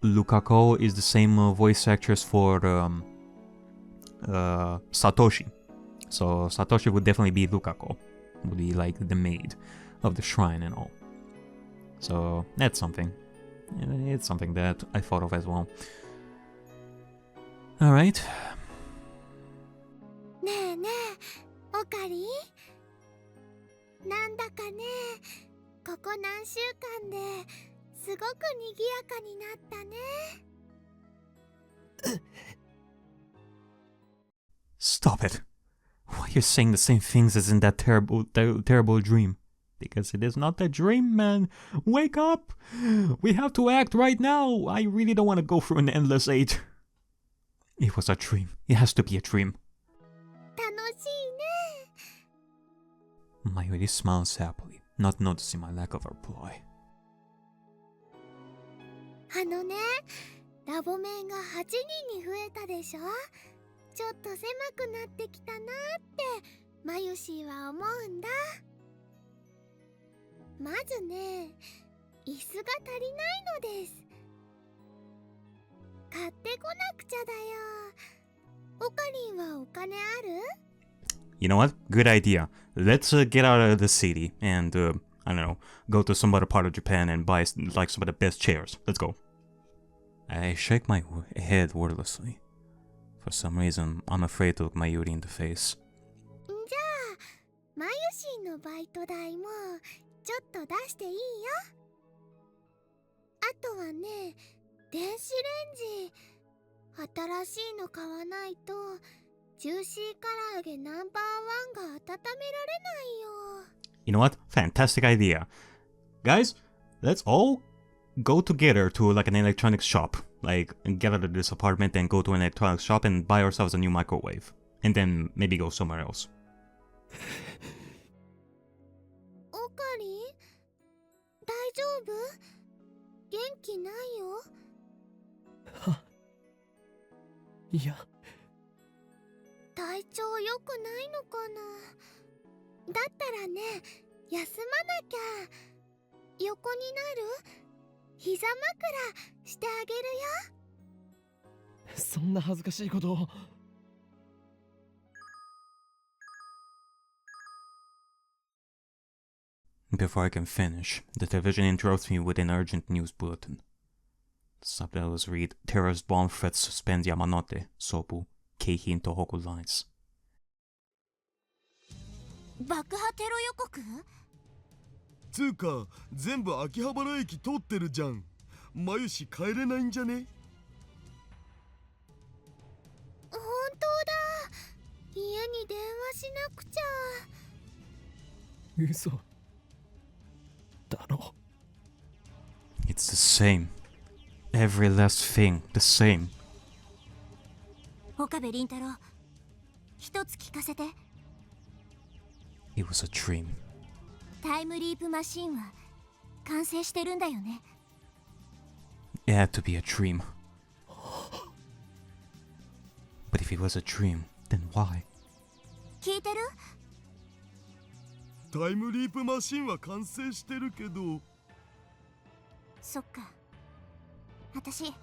Lukako is the same voice actress for Satoshi. So Satoshi would definitely be Lukako, would be like the maid of the shrine and all. So that's something. It's something that I thought of as well. Alright. ねえねえ、オカリ？なんだかね、ここ何週間ですごく賑やかになったね。Stop it. Why are you saying the same things as in that terrible dream? Because it is not a dream, man. Wake up! We have to act right now. I really don't want to go through an endless 8. It was a dream. It has to be a dream. 楽しいね。Mayuri smiles happily, not noticing my lack of reply. あのね、ラボ面が8人に増えたでしょ。ちょっと狭くなってきたなってマユシーは思うんだ。まずね、椅子が足りないのです。買ってこなくちゃだよ。オカリンはお金ある？ You know what? Good idea. Let's get out of the city and, I don't know, go to some other part of Japan and buy like some of the best chairs. Let's go. I shake my head wordlessly. For some reason, I'm afraid to look Mayuri in the face. じゃあ、マユシーのバイト代もちょっと出していいよ。あとはね、電子レンジ新しいの買わないとジューシー唐揚げナンバーワンが温められないよ。 You know what? Fantastic idea. Guys, let's all go together to like an electronics shop. Like, get out of this apartment and go to an electronics shop and buy ourselves a new microwave. And then maybe go somewhere else. オカリン、大丈夫？元気ないよ。いや、体調良くないのかな。だったらね、休まなきゃ。横になる？膝枕してあげるよ。そんな恥ずかしいことを。Before I can finish, the television interrupts me with an urgent news bulletin. The subtitles read, Terrorist bomb threats suspend Yamanote, Sobu, Keihi and Tohoku lines. 爆破テロ予告？つうか全部秋葉原駅通ってるじゃん。眉し帰れないんじゃね？本当だ。家に電話しなくちゃ。嘘だろ。 It's the same. Every last thing, the same. 岡部倫太郎、一つ聞かせて。 It was a dream. タイムリープマシンは完成してるんだよね。 It had to be a dream. But if it was a dream, then why? 聞いてる？タイムリープマシンは完成してるけど。そっか。私、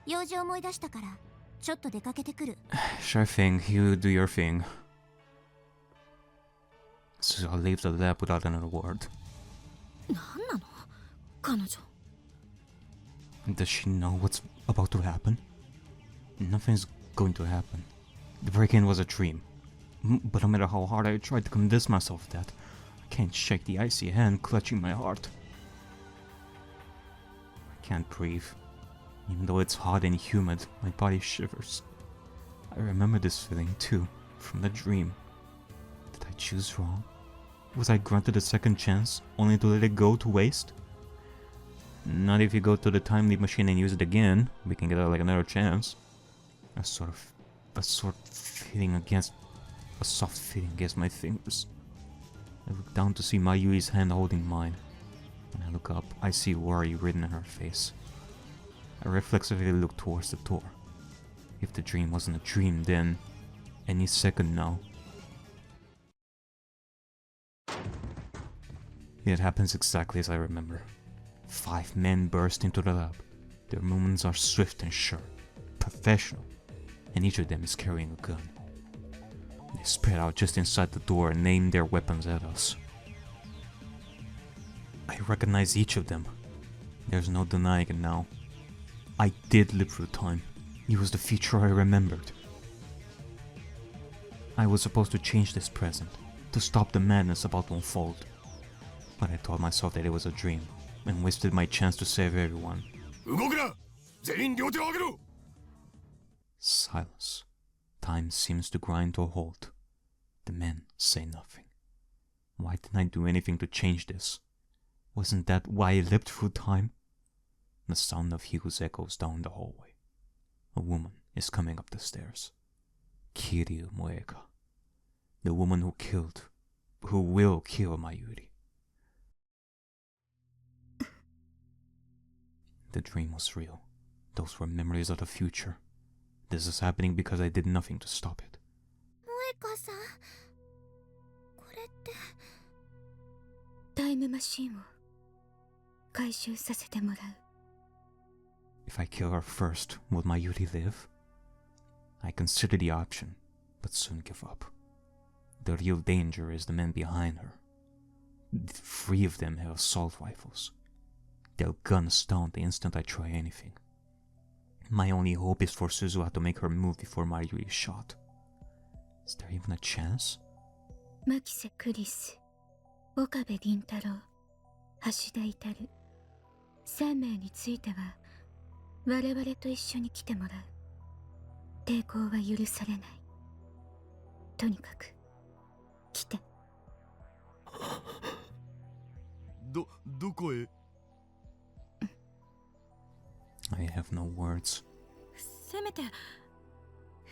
用事思い出したから、ちょっと出かけてくる。Sure thing, you do your thing. So I'll leave the lab without another word. なんなの？彼女。Does she know what's about to happen? Nothing's going to happen. The break-in was a dream. But no matter how hard I tried to convince myself that, I can't shake the icy hand clutching my heart. I can't breathe. Even though it's hot and humid, my body shivers. I remember this feeling too, from the dream. Did I choose wrong? Was I granted a second chance, only to let it go to waste? Not if you go to the time leap machine and use it again, we can get like another chance. A soft feeling against my fingers. I look down to see Mayui's hand holding mine. When I look up, I see worry written in her face. I reflexively look towards the door. If the dream wasn't a dream, then any second now. It happens exactly as I remember. 5 men burst into the lab. Their movements are swift and sharp, professional, and each of them is carrying a gun. They spread out just inside the door and aim their weapons at us. I recognize each of them. There's no denying it now. I did live through time. It was the future I remembered. I was supposed to change this present, to stop the madness about to unfold. But I told myself that it was a dream, and wasted my chance to save everyone. 動くな！全員両手を上げろ！ Silence. Time seems to grind to a halt. The men say nothing. Why didn't I do anything to change this? Wasn't that why I lived through time? The sound of heels echoes down the hallway. A woman is coming up the stairs. Kiryu Moeka. The woman who will kill Mayuri. The dream was real. Those were memories of the future. This is happening because I did nothing to stop it. 萌香さん、これって。タイムマシンを回収させてもらう。If I kill her first, will Mayuri live? I consider the option, but soon give up. The real danger is the men behind her. 3 of them have assault rifles. They'll gun us down the instant I try anything. My only hope is for Suzuha to make her move before Mayuri is shot. Is there even a chance? 牧瀬クリス、岡部倫太郎、橋田至、3名については我々と一緒に来てもらう。抵抗は許されない。とにかく来て。どこへ？ I have no words. せめて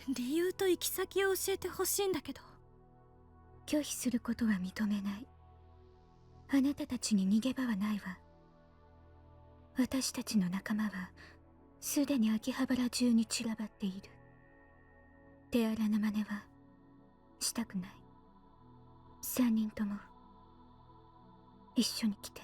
理由と行き先を教えてほしいんだけど。拒否することは認めない。あなたたちに逃げ場はないわ。私たちの仲間はすでに秋葉原中に散らばっている。手荒な真似はしたくない。3人とも一緒に来て。